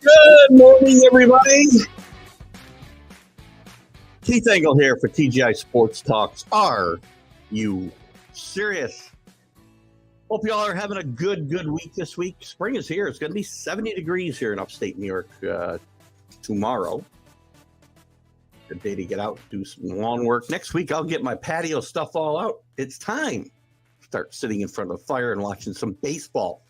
Good morning, everybody. Keith Engel here for TGI Sports Talks. Are you serious? Hope you all are having a good week this week. Spring is here. It's going to be 70 degrees here in upstate New York tomorrow. Good day to get out, do some lawn work. Next week, I'll get my patio stuff all out. It's time. Start sitting in front of the fire and watching some baseball.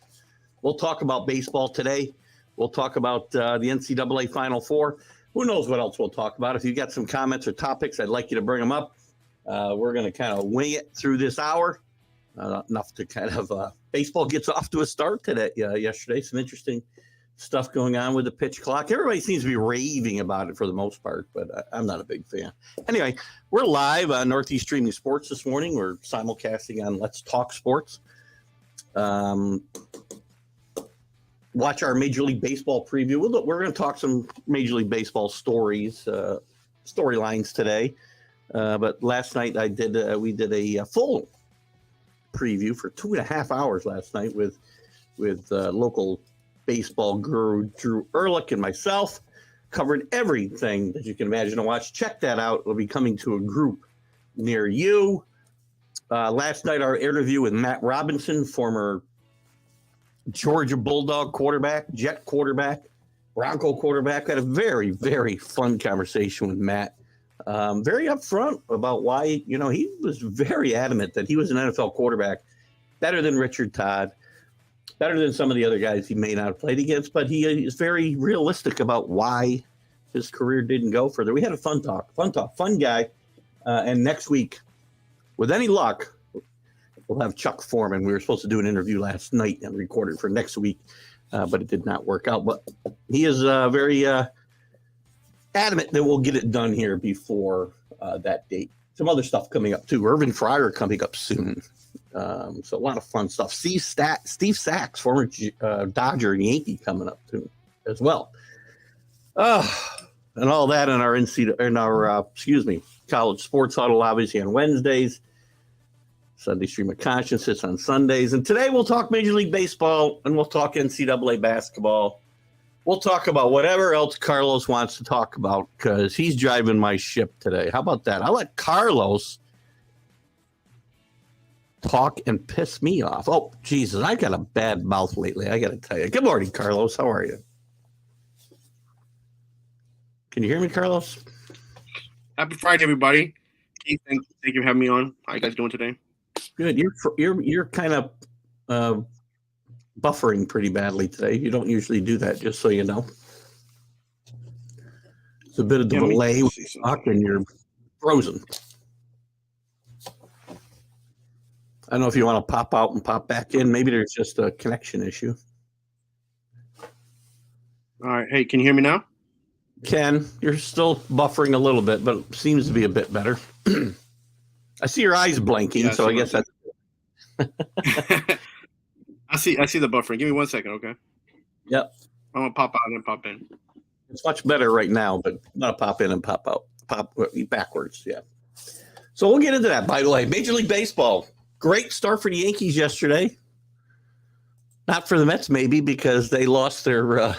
We'll talk about baseball today. We'll talk about the NCAA Final Four. Who knows what else we'll talk about. If you got some comments or topics, I'd like you to bring them up. We're going to kind of wing it through this hour. Enough to kind of baseball gets off to a start today. Yesterday, some interesting stuff going on with the pitch clock. Everybody seems to be raving about it for the most part, but I'm not a big fan. Anyway, we're live on Northeast Streaming Sports this morning. We're simulcasting on Let's Talk Sports. Watch our Major League Baseball preview. We're going to talk some Major League Baseball storylines today. But last night we did a full preview for 2.5 hours last night with local baseball guru Drew Ehrlich and myself. Covered everything that you can imagine to watch. Check that out. It'll be coming to a group near you. Last night, our interview with Matt Robinson, former Georgia Bulldog quarterback, Jet quarterback, Bronco quarterback. Had a very, very fun conversation with Matt. Very upfront about why, he was very adamant that he was an NFL quarterback, better than Richard Todd, better than some of the other guys he may not have played against, but he is very realistic about why his career didn't go further. We had a fun guy. And next week, with any luck, we'll have Chuck Foreman. We were supposed to do an interview last night and record it for next week, but it did not work out. But he is very adamant that we'll get it done here before that date. Some other stuff coming up, too. Irvin Fryer coming up soon. So a lot of fun stuff. Steve Sachs, former Dodger and Yankee, coming up, too, as well. And all that in our college sports huddle, obviously, on Wednesdays. Sunday Stream of Conscience on Sundays. And today we'll talk Major League Baseball and we'll talk NCAA basketball. We'll talk about whatever else Carlos wants to talk about because he's driving my ship today. How about that? I'll let Carlos talk and piss me off. Oh, Jesus, I got a bad mouth lately. I got to tell you. Good morning, Carlos. How are you? Can you hear me, Carlos? Happy Friday, everybody. Keith, thank you for having me on. How you guys doing today? Good. You're kind of buffering pretty badly today. You don't usually do that, just so you know. It's a bit of a delay with you talk and you're frozen. I don't know if you want to pop out and pop back in. Maybe there's just a connection issue. All right. Hey, can you hear me now? Ken, you're still buffering a little bit, but it seems to be a bit better. I see your eyes blinking, so I guess that's. I see the buffering. Give me 1 second, okay? Yep. I'm gonna pop out and pop in. It's much better right now, but not pop in and pop out. Pop backwards, yeah. So we'll get into that. By the way, Major League Baseball, great start for the Yankees yesterday. Not for the Mets, maybe, because they lost the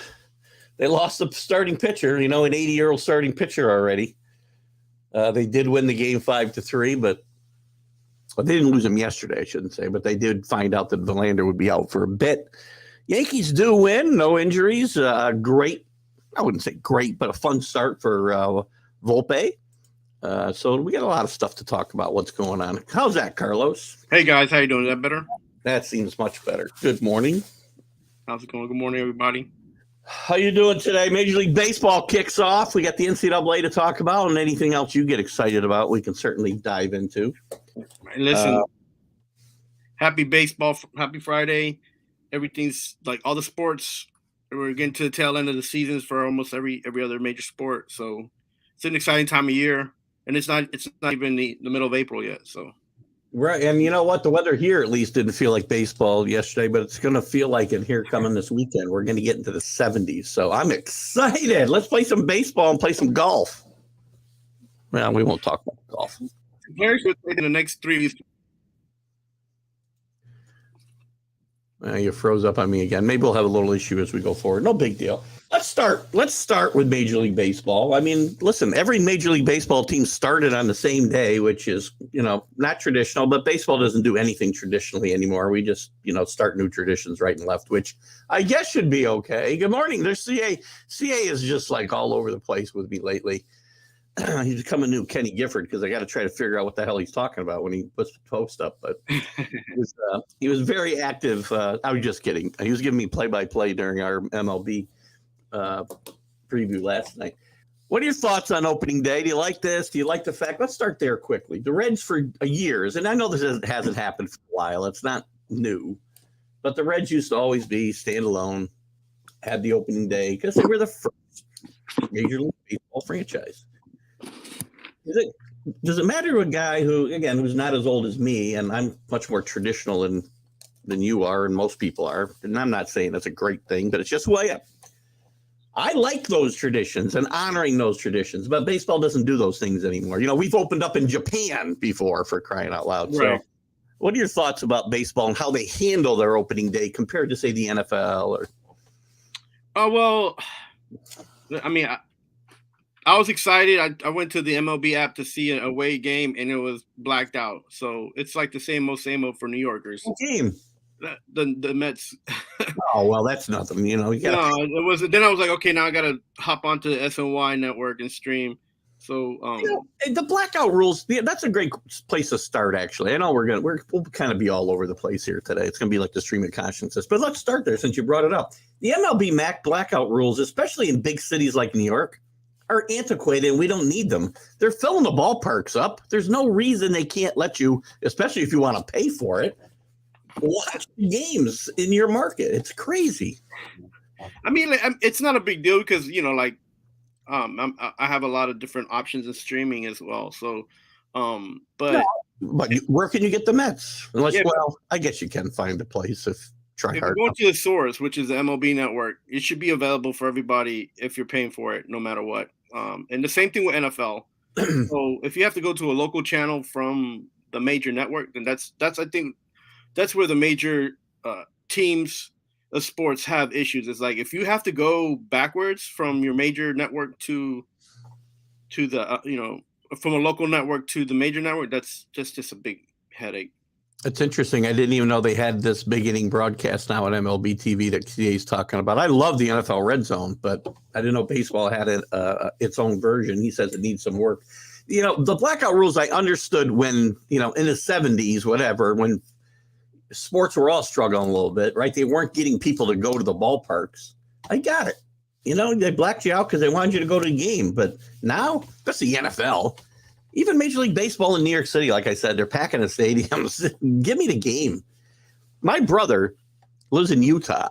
starting pitcher. An 80-year-old starting pitcher already. They did win the game 5-3, but they didn't lose him yesterday, I shouldn't say, but they did find out that Verlander would be out for a bit. Yankees do win, no injuries. Great, I wouldn't say great, but a fun start for Volpe. So we got a lot of stuff to talk about what's going on. How's that, Carlos? Hey, guys. How you doing? Is that better? That seems much better. Good morning. How's it going? Good morning, everybody. How you doing today? Major League Baseball kicks off. We got the NCAA to talk about, and anything else you get excited about, we can certainly dive into. Listen, happy baseball, happy Friday. Everything's like all the sports. We're getting to the tail end of the seasons for almost every other major sport. So it's an exciting time of year, and it's not even the middle of April yet. So. Right, and you know what? The weather here at least didn't feel like baseball yesterday, but it's going to feel like it here coming this weekend. We're going to get into the 70s, so I'm excited. Let's play some baseball and play some golf. Well, we won't talk about golf. Players would play in the next 3 weeks. You froze up on me again. Maybe we'll have a little issue as we go forward. No big deal. Let's start with Major League Baseball. I mean, listen, every Major League Baseball team started on the same day, which is, not traditional, but baseball doesn't do anything traditionally anymore. We just, start new traditions right and left, which I guess should be okay. Good morning. There's CA. CA is just like all over the place with me lately. He's become a new Kenny Gifford because I got to try to figure out what the hell he's talking about when he puts the post up. But he was very active. I was just kidding. He was giving me play-by-play during our MLB preview last night. What are your thoughts on opening day? Do you like this? Do you like the fact? Let's start there quickly. The Reds for years, and I know this hasn't happened for a while. It's not new, but the Reds used to always be standalone, had the opening day because they were the first Major League Baseball franchise. Does it matter to a guy who's not as old as me, and I'm much more traditional than you are, and most people are, and I'm not saying that's a great thing, but it's just who I am. I like those traditions and honoring those traditions, but baseball doesn't do those things anymore. We've opened up in Japan before, for crying out loud. Right. So what are your thoughts about baseball and how they handle their opening day compared to, say, the NFL? I was excited. I went to the MLB app to see an away game, and it was blacked out. So it's like the same old for New Yorkers. What game? The Mets. Oh, well, that's nothing. It was. Then I was like, okay, now I got to hop onto the SNY network and stream. So the blackout rules. That's a great place to start. Actually, I know we'll kind of be all over the place here today. It's going to be like the stream of consciousness. But let's start there since you brought it up. The MLB MAC blackout rules, especially in big cities like New York, are antiquated and we don't need them. They're filling the ballparks up. There's no reason they can't let you, especially if you want to pay for it, watch games in your market. It's crazy. I mean, it's not a big deal because, I have a lot of different options in streaming as well. So, but where can you get the Mets? I guess you can find a place if hard. If you go to the source, which is the MLB network, it should be available for everybody if you're paying for it, no matter what. And the same thing with NFL. So if you have to go to a local channel from the major network, then that's I think that's where the major teams of sports have issues. It's like if you have to go backwards from your major network to the from a local network to the major network, that's just a big headache. It's interesting. I didn't even know they had this big inning broadcast now on MLB TV that CA's talking about. I love the NFL Red Zone, but I didn't know baseball had its own version. He says it needs some work. The blackout rules I understood when, in the 70s, whatever, when sports were all struggling a little bit, right? They weren't getting people to go to the ballparks. I got it. They blacked you out because they wanted you to go to the game. But now, that's the NFL. Even Major League Baseball in New York City, like I said, they're packing the stadiums. Give me the game. My brother lives in Utah.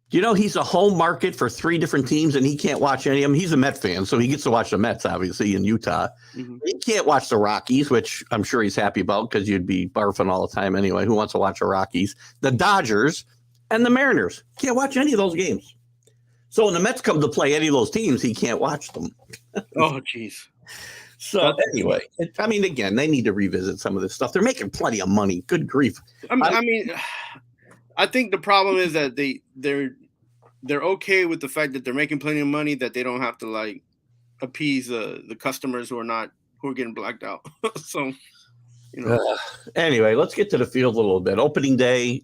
He's a home market for 3 different teams, and he can't watch any of them. He's a Met fan, so he gets to watch the Mets, obviously, in Utah. Mm-hmm. He can't watch the Rockies, which I'm sure he's happy about because you'd be barfing all the time anyway. Who wants to watch the Rockies? The Dodgers and the Mariners. Can't watch any of those games. So when the Mets come to play any of those teams, he can't watch them. Oh, jeez. So anyway, again, they need to revisit some of this stuff. They're making plenty of money. Good grief. I think the problem is that they're okay with the fact that they're making plenty of money, that they don't have to appease the customers who are getting blacked out. So, anyway, let's get to the field a little bit. Opening day,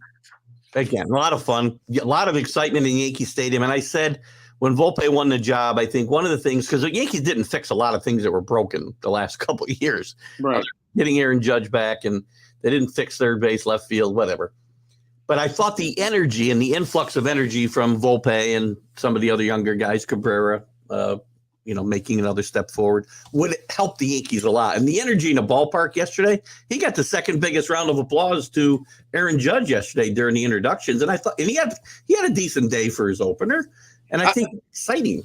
again, a lot of fun, a lot of excitement in Yankee Stadium. And I said, when Volpe won the job, I think one of the things, because the Yankees didn't fix a lot of things that were broken the last couple of years. Right. Getting Aaron Judge back, and they didn't fix third base, left field, whatever. But I thought the energy and the influx of energy from Volpe and some of the other younger guys, Cabrera, making another step forward, would help the Yankees a lot. And the energy in the ballpark yesterday, he got the second biggest round of applause to Aaron Judge yesterday during the introductions. And I thought, and he had a decent day for his opener. And I think it's exciting.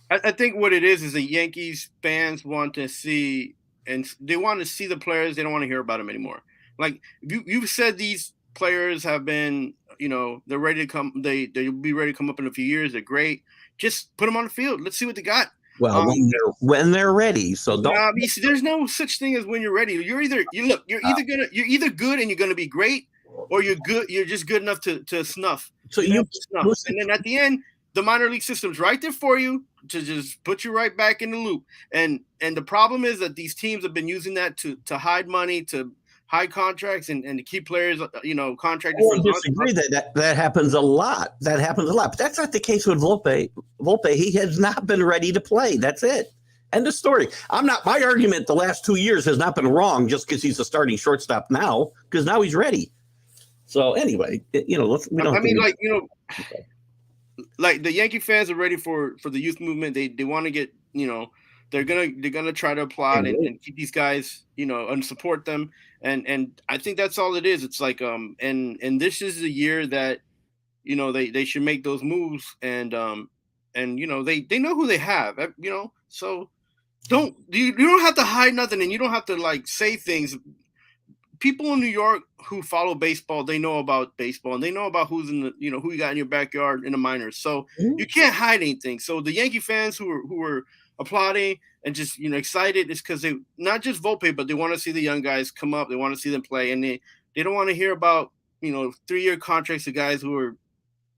I think what it is the Yankees fans want to see, and they want to see the players. They don't want to hear about them anymore. Like you've said, these players have been, they're ready to come. They'll be ready to come up in a few years. They're great. Just put them on the field. Let's see what they got. Well, when they're ready. So don't. There's no such thing as when you're ready. You're either good and you're gonna be great, or you're good. You're just good enough to snuff. So and then at the end, the minor league system's right there for you to just put you right back in the loop. And the problem is that these teams have been using that to hide money, to hide contracts, and to keep players, contracted. I disagree that happens a lot. That happens a lot. But that's not the case with Volpe. Volpe, he has not been ready to play. That's it. End of story. My argument the last 2 years has not been wrong just because he's a starting shortstop now, because now he's ready. So anyway, like the Yankee fans are ready for the youth movement. They want to get, they're gonna try to applaud and keep these guys, and support them. And I think that's all it is. It's like and this is the year that, they should make those moves, and they know who they have, so you don't have to hide nothing, and you don't have to like say things. People in New York who follow baseball, they know about baseball, and they know about who's in the, who you got in your backyard in the minors. So you can't hide anything. So the Yankee fans who were applauding and just, excited, is because they not just Volpe, but they want to see the young guys come up. They want to see them play, and they don't want to hear about, 3-year contracts of guys who are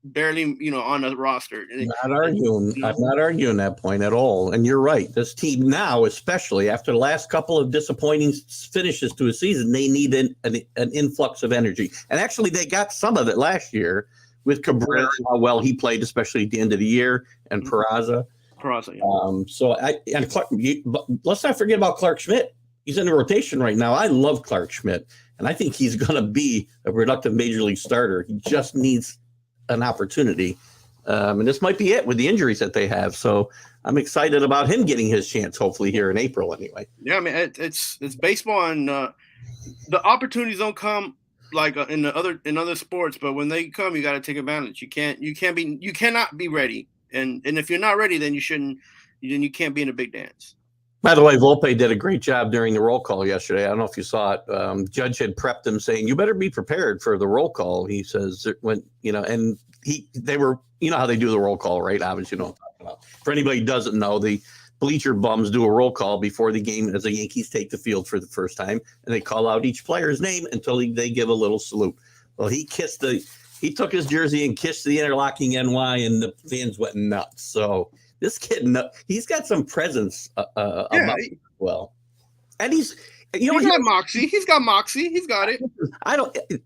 barely, on a roster. I'm not arguing that point at all. And you're right. This team now, especially after the last couple of disappointing finishes to a season, they need an influx of energy. And actually, they got some of it last year with Cabrera, how well he played, especially at the end of the year, and Peraza. Yeah. But let's not forget about Clark Schmidt. He's in the rotation right now. I love Clark Schmidt, and I think he's going to be a productive major league starter. He just needs an opportunity, and this might be it with the injuries that they have. So I'm excited about him getting his chance, hopefully here in April anyway. Yeah, I mean, it's baseball, and the opportunities don't come like in other sports, but when they come, you got to take advantage. You cannot be ready, and if you're not ready, then you can't be in a big dance. By the way, Volpe did a great job during the roll call yesterday. I don't know if you saw it. Judge had prepped him saying, "You better be prepared for the roll call." He says, and they were, how they do the roll call, right? Obviously, you know what I'm talking about. For anybody who doesn't know, the bleacher bums do a roll call before the game as the Yankees take the field for the first time, and they call out each player's name until they give a little salute. Well, he took his jersey and kissed the interlocking NY, and the fans went nuts. So this kid, he's got some presence about him as well. And he's got moxie. He's got moxie. He's got it.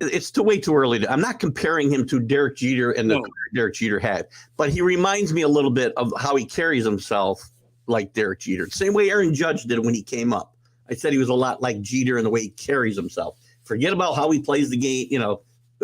It's way too early. I'm not comparing him to Derek Jeter and the career Derek Jeter had, but he reminds me a little bit of how he carries himself like Derek Jeter. Same way Aaron Judge did when he came up. I said he was a lot like Jeter in the way he carries himself. Forget about how he plays the game,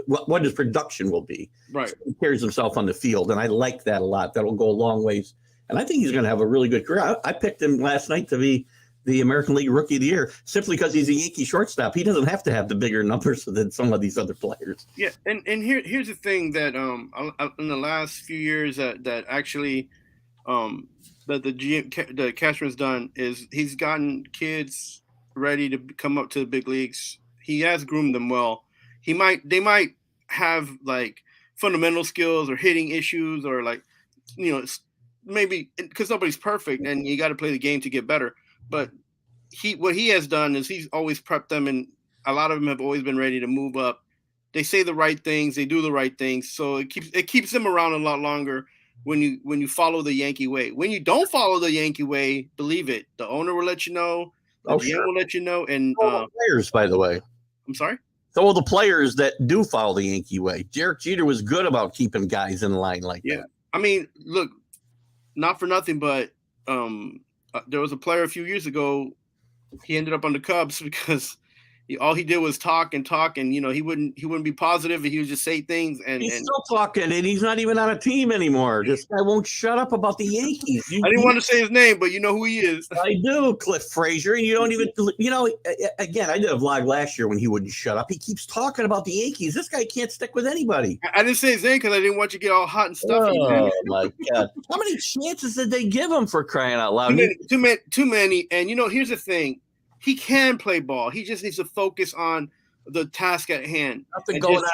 what his production will be. Right. So he carries himself on the field, and I like that a lot. That'll go a long ways. And I think he's going to have a really good career. I picked him last night to be the American League Rookie of the Year simply because he's a Yankee shortstop. He doesn't have to have the bigger numbers than some of these other players. Yeah, and here's the thing that in the last few years that actually that the Cashman's done is he's gotten kids ready to come up to the big leagues. He has groomed them well. They might have like fundamental skills or hitting issues or like maybe because nobody's perfect and you got to play the game to get better. But what he has done is he's always prepped them, and a lot of them have always been ready to move up. They say the right things, they do the right things, so it keeps them around a lot longer when you follow the Yankee way. When you don't follow the Yankee way, believe it, the owner will let you know, the GM will let you know, and players, by the way. I'm sorry. So the players that do follow the Yankee way. Derek Jeter was good about keeping guys in line like that. I mean, look, not for nothing, but there was a player a few years ago. He ended up on the Cubs because all he did was talk, and he wouldn't be positive. He would just say things, and he's still talking, and he's not even on a team anymore. This guy won't shut up about the Yankees. I didn't want to say his name, but you know who he is. I do, Cliff Frazier, and you don't even, again, I did a vlog last year when he wouldn't shut up. He keeps talking about the Yankees. This guy can't stick with anybody. I didn't say his name because I didn't want you to get all hot and stuffy. Oh my God! How many chances did they give him, for crying out loud? Too many. And here's the thing. He can play ball. He just needs to focus on the task at hand. Nothing going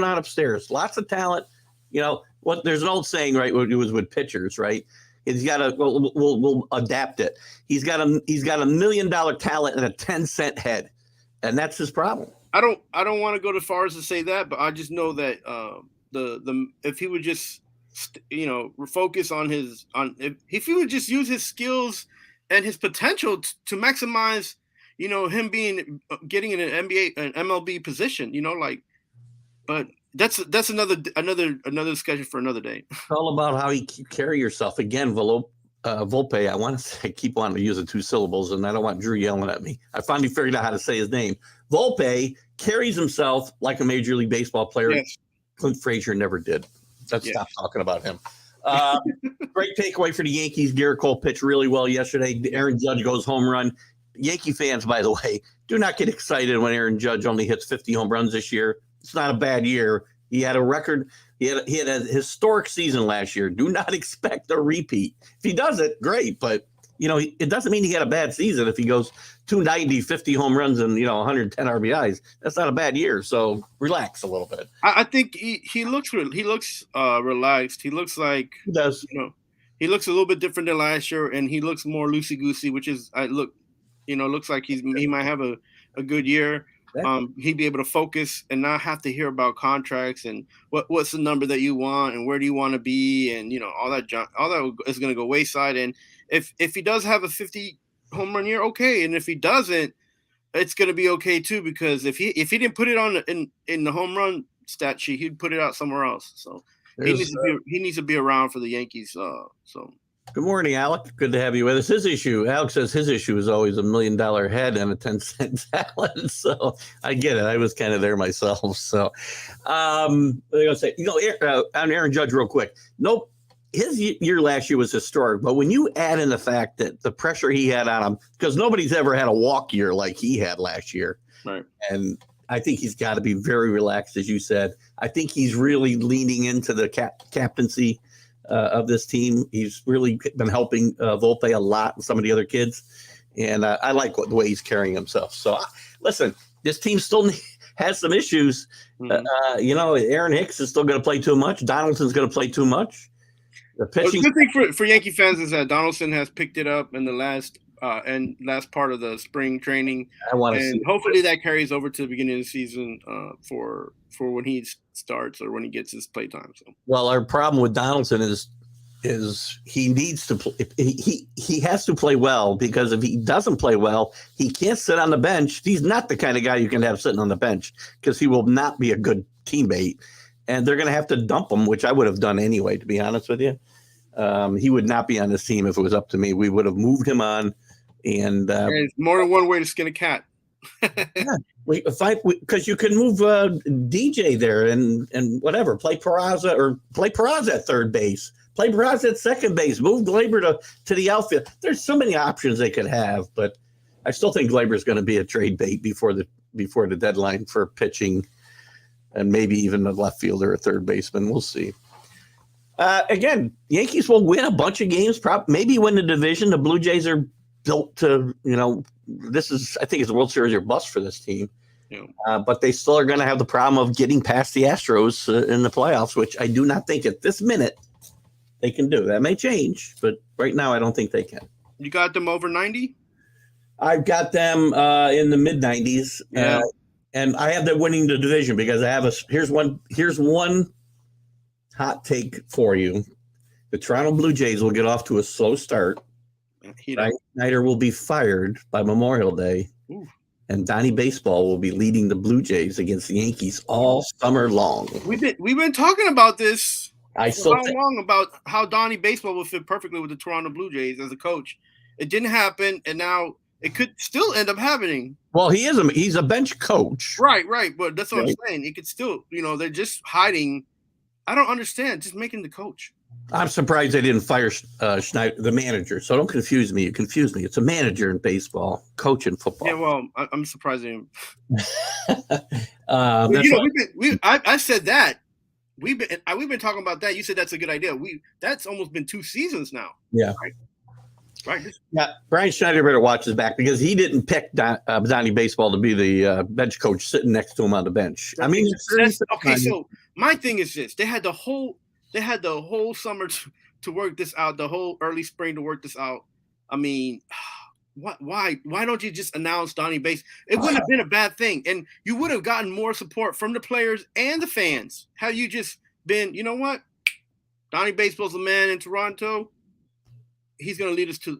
on upstairs. Lots of talent. There's an old saying, right? It was with pitchers, right? He's got a. We'll adapt it. He's got $1 million talent and a 10-cent head, and that's his problem. I don't want to go as far as to say that, but I just know that if he would just focus on if he would just use his skills and his potential to maximize, him getting in an an MLB position, but that's another discussion for another day. It's all about how you carry yourself. Again, Volpe, I want to say, I keep wanting to use the 2 syllables, and I don't want Drew yelling at me. I finally figured out how to say his name. Volpe carries himself like a Major League Baseball player. Yes. Clint Frazier never did. Let's stop talking about him. Great takeaway for the Yankees. Garrett Cole pitched really well yesterday. Aaron Judge goes home run. Yankee fans, by the way, do not get excited when Aaron Judge only hits 50 home runs this year. It's not a bad year. He had a record. He had a historic season last year. Do not expect a repeat. If he does it, great. But, it doesn't mean he had a bad season. If he goes 290, 50 home runs and, 110 RBIs, that's not a bad year. So relax a little bit. I think he looks relaxed. He looks like he does. He looks a little bit different than last year, and he looks more loosey-goosey, which is looks like he might have a good year. He'd be able to focus and not have to hear about contracts and what's the number that you want and where do you want to be and all that junk. All that is going to go wayside. And if he does have a 50 home run year, okay. And if he doesn't, it's going to be okay too, because if he didn't put it on in the home run stat sheet, he'd put it out somewhere else. So he needs to be around for the Yankees. So. Good morning, Alec. Good to have you with us. Alex says his issue is always $1 million head and a 10-cent salad. So I get it. I was kind of there myself. So I'm going to say, on Aaron Judge real quick. Nope. His year last year was historic. But when you add in the fact that the pressure he had on him, because nobody's ever had a walk year like he had last year. Right. And I think he's got to be very relaxed, as you said. I think he's really leaning into the captaincy of this team. He's really been helping Volpe a lot with some of the other kids. And I like the way he's carrying himself. So, listen, this team still has some issues. Mm-hmm. Aaron Hicks is still going to play too much. Donaldson's going to play too much. The pitching. The good thing for Yankee fans is that Donaldson has picked it up in the last part of the spring training. Hopefully that carries over to the beginning of the season for when he starts or when he gets his play time. So. Well, our problem with Donaldson is he needs to play. He has to play well, because if he doesn't play well, he can't sit on the bench. He's not the kind of guy you can have sitting on the bench, because he will not be a good teammate. And they're going to have to dump him, which I would have done anyway, to be honest with you. He would not be on this team if it was up to me. We would have moved him on. And there's more than one way to skin a cat. Because you can move DJ there and whatever, play Peraza at third base, play Peraza at second base, move Glaber to the outfield. There's so many options they could have, but I still think Glaber is going to be a trade bait before the deadline for pitching, and maybe even a left fielder or third baseman. We'll see. Again, Yankees will win a bunch of games, maybe win the division. The Blue Jays are built to, I think it's a World Series or bust for this team. Yeah. But they still are going to have the problem of getting past the Astros in the playoffs, which I do not think at this minute they can do. That may change, but right now I don't think they can. You got them over 90? I've got them in the mid 90s. Yeah. And I have them winning the division, because I have here's one hot take for you. The Toronto Blue Jays will get off to a slow start. Snyder will be fired by Memorial Day. Ooh. And Donnie Baseball will be leading the Blue Jays against the Yankees all summer long. We've been talking about this long about how Donnie Baseball will fit perfectly with the Toronto Blue Jays as a coach. It didn't happen, and now it could still end up happening. Well, he's a bench coach. Right. But that's what I'm saying. It could still, they're just hiding. I don't understand. Just making the coach. I'm surprised they didn't fire Schneider, the manager. So don't confuse me. You confuse me. It's a manager in baseball, coach in football. Yeah, well, I'm surprised they didn't. I said that. We've been talking about that. You said that's a good idea. That's almost been 2 seasons now. Yeah. Right. Yeah. Brian Schneider better watch his back, because he didn't pick Donnie Baseball to be the bench coach sitting next to him on the bench. I mean, okay. So my thing is this: they had the whole summer to work this out, the whole early spring to work this out. I mean, why don't you just announce Donnie Base? It wouldn't have been a bad thing, and you would have gotten more support from the players and the fans. Had you just been, you know what? Donnie Baseball's the man in Toronto. He's going to lead us to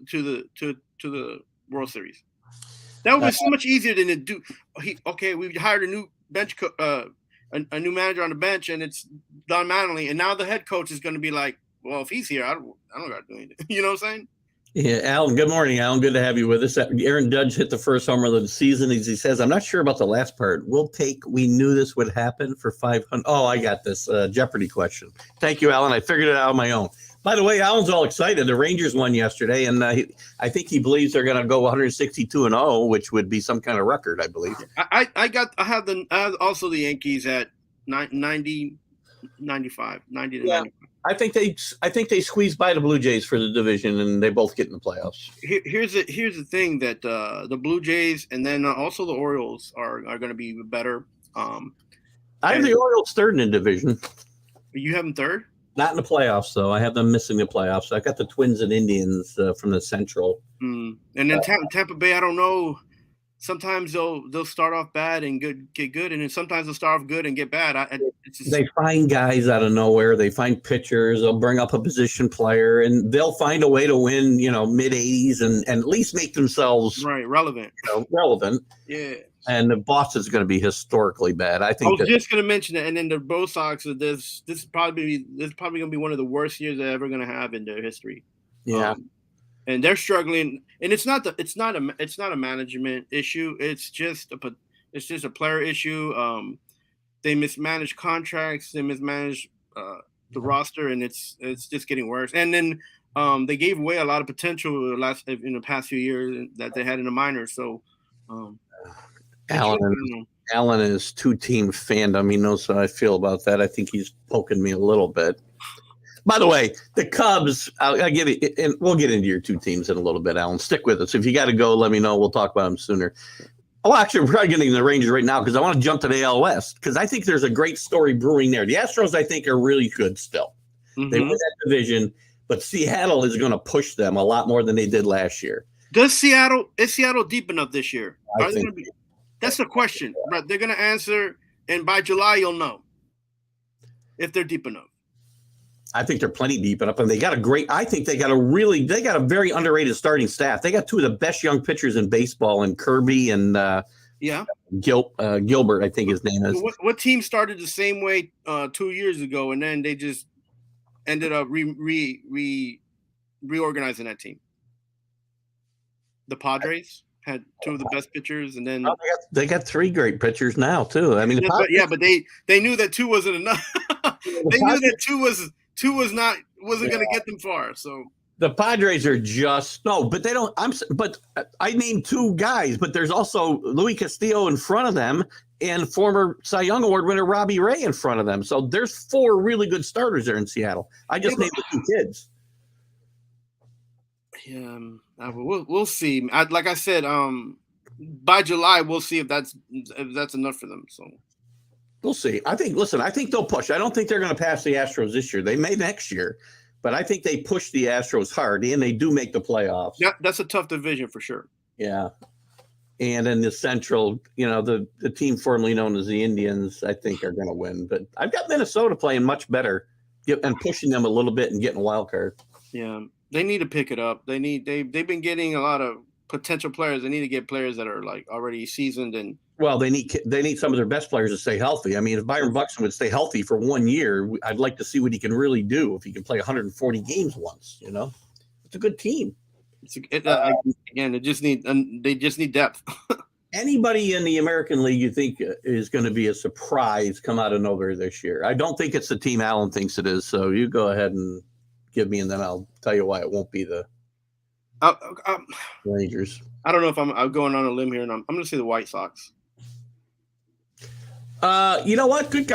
the World Series. That would be so much easier than to do. We've hired a new a new manager on the bench, and it's Don Mattingly, and now the head coach is going to be like, well, if he's here, I don't got to do anything. You know what I'm saying? Yeah, Alan, good morning, Alan. Good to have you with us. Aaron Judge hit the first home run of the season. As he says, I'm not sure about the last part. We knew this would happen for 500. Oh, I got this Jeopardy question. Thank you, Alan. I figured it out on my own. By the way, Alan's all excited. The Rangers won yesterday, and I think he believes they're going to go 162-0, which would be some kind of record, I believe. I have also the Yankees at 90 to 95. I think they squeezed by the Blue Jays for the division, and they both get in the playoffs. Here's the thing that the Blue Jays and then also the Orioles are going to be better. I have the Orioles third in the division. You have them third? Not in the playoffs, though. I have them missing the playoffs. I got the Twins and Indians from the Central. And then Tampa Bay, I don't know. Sometimes they'll start off bad and get good, and then sometimes they'll start off good and get bad. They find guys out of nowhere. They find pitchers. They'll bring up a position player, and they'll find a way to win. Mid 80s and at least make themselves relevant. Relevant. Yeah. And Boston's going to be historically bad. I think. I was just going to mention it, and then the Red Sox. This is probably going to be one of the worst years they're ever going to have in their history. Yeah. And they're struggling, and it's not a management issue. It's just a player issue. They mismanage contracts. They mismanage the roster, and it's just getting worse. And then they gave away a lot of potential in the past few years that they had in the minors. So, Alan and his two-team fandom, he knows how I feel about that. I think he's poking me a little bit. By the way, the Cubs, I'll give it, and we'll get into your two teams in a little bit, Alan. Stick with us. If you got to go, let me know. We'll talk about them sooner. Oh, actually, we're probably getting the Rangers right now because I want to jump to the AL West because I think there's a great story brewing there. The Astros, I think, are really good still. Mm-hmm. They win that division, but Seattle is going to push them a lot more than they did last year. Is Seattle deep enough this year? That's the question. Right? They're going to answer, and by July, you'll know if they're deep enough. I think they're plenty deep enough, and they got a very underrated starting staff. They got two of the best young pitchers in baseball, and Kirby and Gilbert, I think his name is. What team started the same way 2 years ago, and then they just ended up reorganizing that team? The Padres had two of the best pitchers, and then they got three great pitchers now too. I mean, but they knew that two wasn't enough. They knew that two wasn't going to get them far. So the Padres are but they don't. But I named two guys, but there's also Luis Castillo in front of them and former Cy Young Award winner Robbie Ray in front of them. So there's four really good starters there in Seattle. I just named the two kids. Yeah, we'll see. Like I said, by July we'll see if that's enough for them. So. We'll see. I think they'll push. I don't think they're going to pass the Astros this year. They may next year, but I think they push the Astros hard, and they do make the playoffs. Yeah, that's a tough division for sure. Yeah. And in the Central, the team formerly known as the Indians, I think are going to win. But I've got Minnesota playing much better and pushing them a little bit and getting a wild card. Yeah, they need to pick it up. They've been getting a lot of potential players. They need to get players that are like already seasoned and. Well, they need some of their best players to stay healthy. I mean, if Byron Buxton would stay healthy for 1 year, I'd like to see what he can really do if he can play 140 games once. It's a good team. Again, they just need depth. Anybody in the American League you think is going to be a surprise come out of nowhere this year? I don't think it's the team Alan thinks it is. So you go ahead and give me, and then I'll tell you why it won't be the Rangers. I don't know if I'm going on a limb here, and I'm going to say the White Sox. You know what? Good,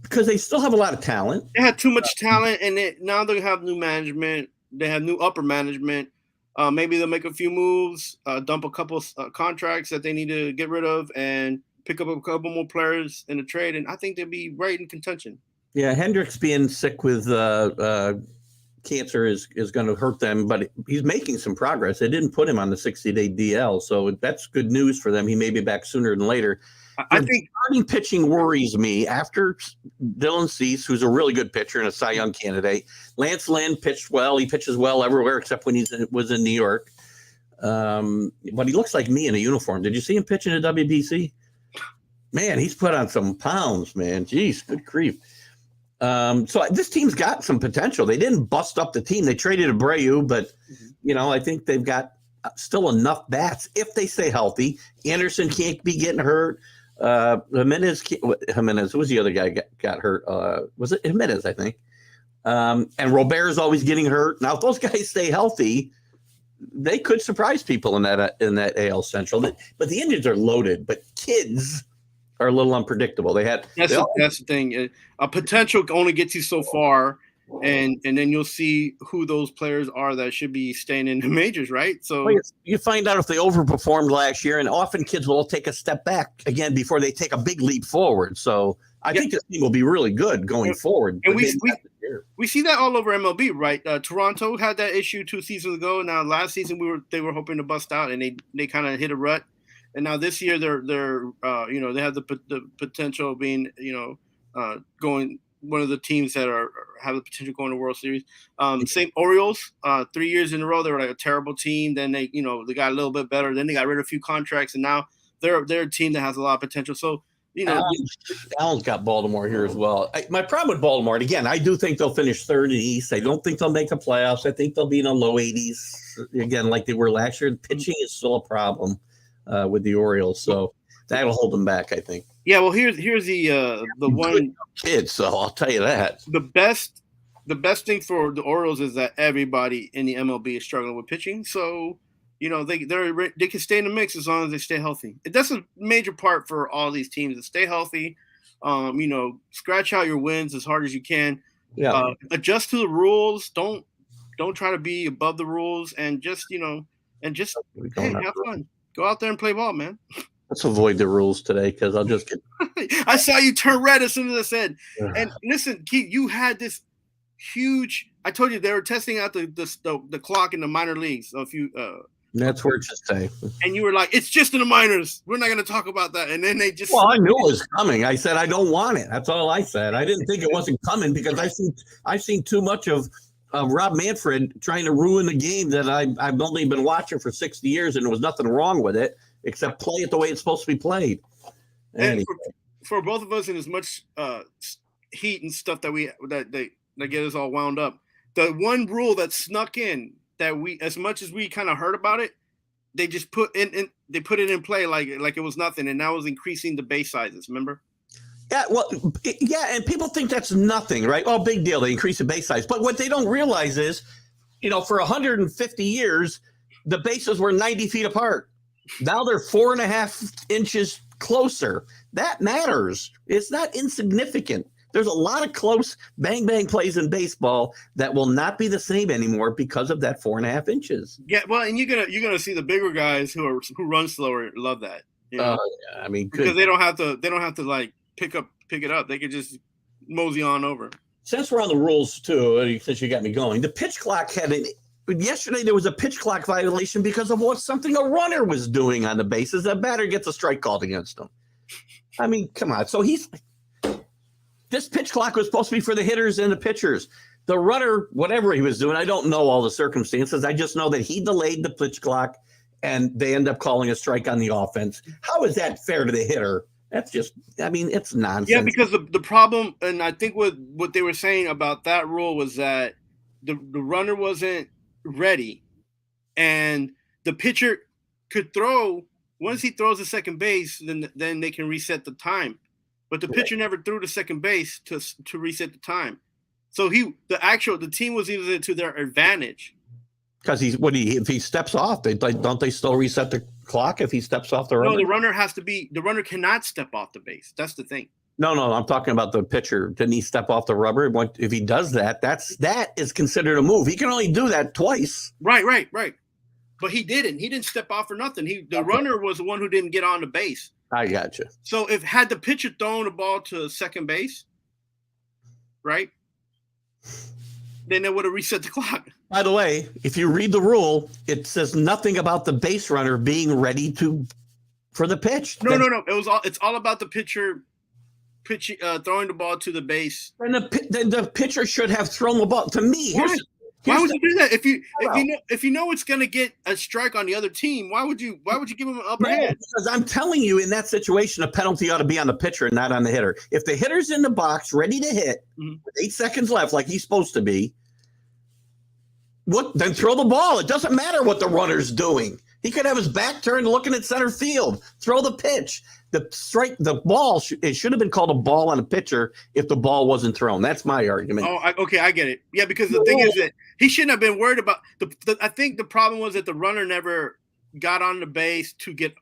because they still have a lot of talent. They had too much talent, and now they have new management. They have new upper management. Maybe they'll make a few moves, dump a couple contracts that they need to get rid of, and pick up a couple more players in the trade. And I think they'll be right in contention. Yeah, Hendricks being sick with cancer is going to hurt them, but he's making some progress. They didn't put him on the 60-day DL, so that's good news for them. He may be back sooner than later. I think starting pitching worries me after Dylan Cease, who's a really good pitcher and a Cy Young candidate. Lance Lynn pitched well. He pitches well everywhere except when he was in New York. But he looks like me in a uniform. Did you see him pitching at WBC? Man, he's put on some pounds, man. Jeez, good grief. So this team's got some potential. They didn't bust up the team. They traded Abreu, but I think they've got still enough bats if they stay healthy. Anderson can't be getting hurt. Jimenez, who was the other guy got hurt? Was it Jimenez, I think? And Robert's always getting hurt. Now, if those guys stay healthy, they could surprise people in that AL Central. But the Indians are loaded, but kids are a little unpredictable. That's the thing. A potential only gets you so far, and then you'll see who those players are that should be staying in the majors, right? So you find out if they overperformed last year, and often kids will take a step back again before they take a big leap forward. So I think this team will be really good going forward. And we see that all over MLB, right? Toronto had that issue 2 seasons ago. Now last season they were hoping to bust out, and they kind of hit a rut. And now this year they're they have the potential of being going one of the teams that have the potential going to World Series. Same Orioles, 3 years in a row they were like a terrible team. Then they got a little bit better. Then they got rid of a few contracts, and now they're a team that has a lot of potential. So Allen's got Baltimore here as well. My problem with Baltimore, and again, I do think they'll finish third in the East. I don't think they'll make the playoffs. I think they'll be in the low 80s again, like they were last year. The pitching is still a problem with the Orioles, so that'll hold them back, I think. Yeah, well, here's the one kid. So I'll tell you that the best thing for the Orioles is that everybody in the MLB is struggling with pitching. So they can stay in the mix as long as they stay healthy. That's a major part for all these teams to stay healthy. Scratch out your wins as hard as you can. Yeah. Adjust to the rules. Don't try to be above the rules, and just have fun. Go out there and play ball, man. Let's avoid the rules today because I'll just get. I saw you turn red as soon as I said. And listen, Keith, you had this huge. I told you they were testing out the clock in the minor leagues. So if you. That's where it should stay. And you were like, "It's just in the minors. We're not going to talk about that." And then they just. Well, I knew it was coming. I said I don't want it. That's all I said. I didn't think it wasn't coming because I've seen too much of Rob Manfred trying to ruin the game that I've only been watching for 60 years, and there was nothing wrong with it except play it the way it's supposed to be played. Anyway. And for both of us, and as much heat and stuff that get us all wound up, the one rule that snuck in that we, as much as we kind of heard about it, they just put it in play like it was nothing, and that was increasing the base sizes. Remember? Yeah, well, yeah, and people think that's nothing, right? Oh, big deal. They increase the base size. But what they don't realize is, for 150 years, the bases were 90 feet apart. Now they're 4.5 inches closer. That matters. It's not insignificant. There's a lot of close bang-bang plays in baseball that will not be the same anymore because of that 4.5 inches. Yeah, well, and you're gonna see the bigger guys who run slower love that. Yeah, I mean, because they don't have to like pick it up. They could just mosey on over. Since we're on the rules too, since you got me going, the pitch clock yesterday there was a pitch clock violation because of something a runner was doing on the bases. That batter gets a strike called against him. I mean, come on. So this pitch clock was supposed to be for the hitters and the pitchers. The runner, whatever he was doing, I don't know all the circumstances. I just know that he delayed the pitch clock and they end up calling a strike on the offense. How is that fair to the hitter? That's just, it's nonsense. Yeah, because the problem, and I think what they were saying about that rule was that the runner wasn't ready, and the pitcher could throw. Once he throws to second base, then they can reset the time. But the pitcher never threw to second base to reset the time. So the team was using it to their advantage. Because if he steps off, don't they still reset the clock if he steps off the runner? No, the runner cannot step off the base. That's the thing. No, I'm talking about the pitcher. Didn't he step off the rubber? If he does that, that is considered a move. He can only do that twice. Right. But he didn't. He didn't step off or nothing. The runner was the one who didn't get on the base. I got you. So had the pitcher thrown the ball to second base, right? Then they would have reset the clock. By the way, if you read the rule, it says nothing about the base runner being ready to for the pitch. No. It's all about the pitcher pitching, throwing the ball to the base. And the pitcher should have thrown the ball to me. Why would you do that if you know it's going to get a strike on the other team? Why would you give him an upper hand? Because I'm telling you, in that situation, a penalty ought to be on the pitcher and not on the hitter. If the hitter's in the box ready to hit, with 8 seconds left, like he's supposed to be, then throw the ball. It doesn't matter what the runner's doing. He could have his back turned looking at center field. Throw the pitch. The ball, it should have been called a ball on a pitcher if the ball wasn't thrown. That's my argument. Oh, okay, I get it. Yeah, because the thing is that he shouldn't have been worried about I think the problem was that the runner never got on the base to get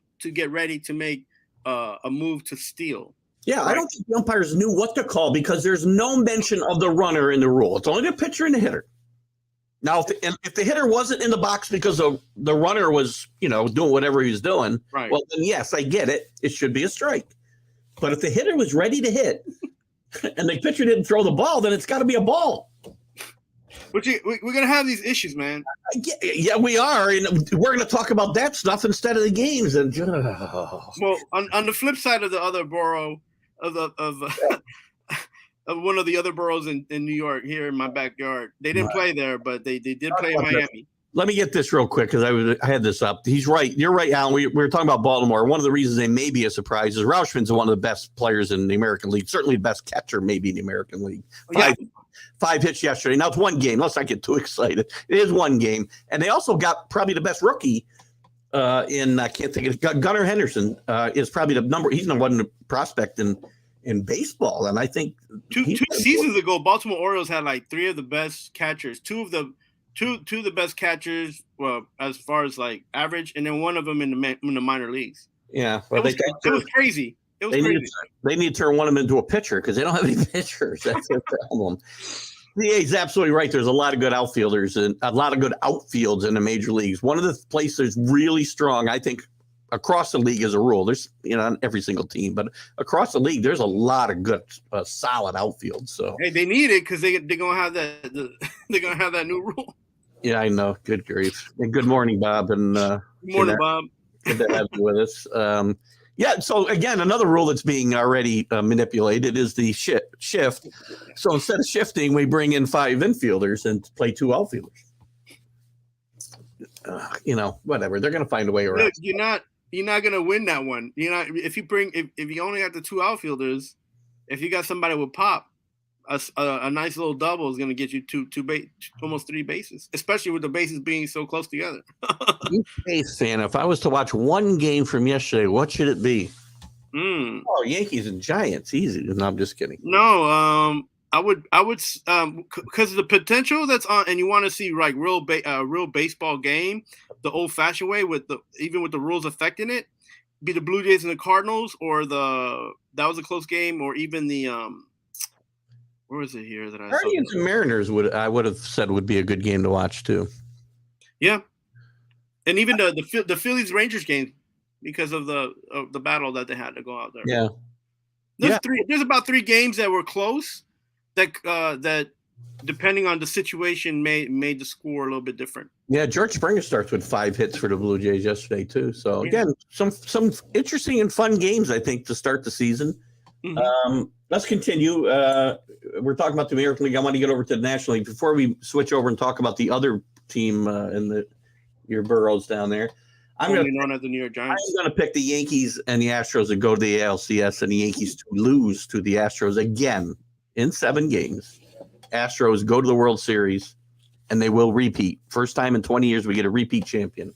ready to make a move to steal. Yeah, right? I don't think the umpires knew what to call because there's no mention of the runner in the rule. It's only the pitcher and the hitter. Now, if the hitter wasn't in the box because the runner was, doing whatever he was doing, right. Well, then yes, I get it. It should be a strike. But if the hitter was ready to hit and the pitcher didn't throw the ball, then it's got to be a ball. We're going to have these issues, man. Yeah, we are. And we're going to talk about that stuff instead of the games. And Well, on the flip side of the other borough of one of the other boroughs in New York, here in my backyard. They didn't play there, but they did play in Miami. Let me get this real quick because I had this up. He's right. You're right, Alan. We were talking about Baltimore. One of the reasons they may be a surprise is Rauschman's one of the best players in the American League, certainly the best catcher maybe in the American League. Five hits yesterday. Now it's one game. Let's not get too excited. It is one game. And they also got probably the best rookie I can't think of it. Gunnar Henderson is probably he's the one prospect in baseball, and I think two seasons ago, Baltimore Orioles had like 3 of the best catchers, two of the best catchers, well, as far as like average, and then one of them in the minor leagues. Yeah, well, it was crazy. It was crazy. They need to turn one of them into a pitcher because they don't have any pitchers. That's their problem. Yeah, he's absolutely right. There's a lot of good outfielders and a lot of good outfields in the major leagues. One of the places really strong, I think, across the league as a rule, there's on every single team, but across the league, there's a lot of good, solid outfield. So hey, they need it because they're gonna have they're gonna have that new rule. Yeah, I know. Good grief. And good morning, Bob. And good morning, Bob. Good to have you with us. Yeah. So again, another rule that's being already manipulated is the shift. So instead of shifting, we bring in 5 infielders and play 2 outfielders. Whatever. They're going to find a way around. Look, you're not gonna win that one. If you only got the 2 outfielders, if you got somebody with pop, a nice little double is gonna get you almost 3 bases, especially with the bases being so close together. Hey, Santa, if I was to watch one game from yesterday, what should it be? Oh, Yankees and Giants, easy. No, I'm just kidding. No, I would because of the potential that's on, and you want to see like real baseball game, the old-fashioned way even with the rules affecting it, be the Blue Jays and the Cardinals, or that was a close game, or even the where was it here that I Guardians and Mariners I would have said would be a good game to watch too. Yeah, and even the Phillies Rangers game because of the battle that they had to go out there. Yeah, there's about 3 games that were close. That depending on the situation made the score a little bit different. Yeah, George Springer starts with 5 hits for the Blue Jays yesterday too. So again, some interesting and fun games I think to start the season. Mm-hmm. Let's continue. We're talking about the American League. I want to get over to the National League before we switch over and talk about the other team in your boroughs down there. I'm going to New York Giants. I'm going to pick the Yankees and the Astros to go to the ALCS, and the Yankees to lose to the Astros again. In 7 games, Astros go to the World Series, and they will repeat. First time in 20 years we get a repeat champion.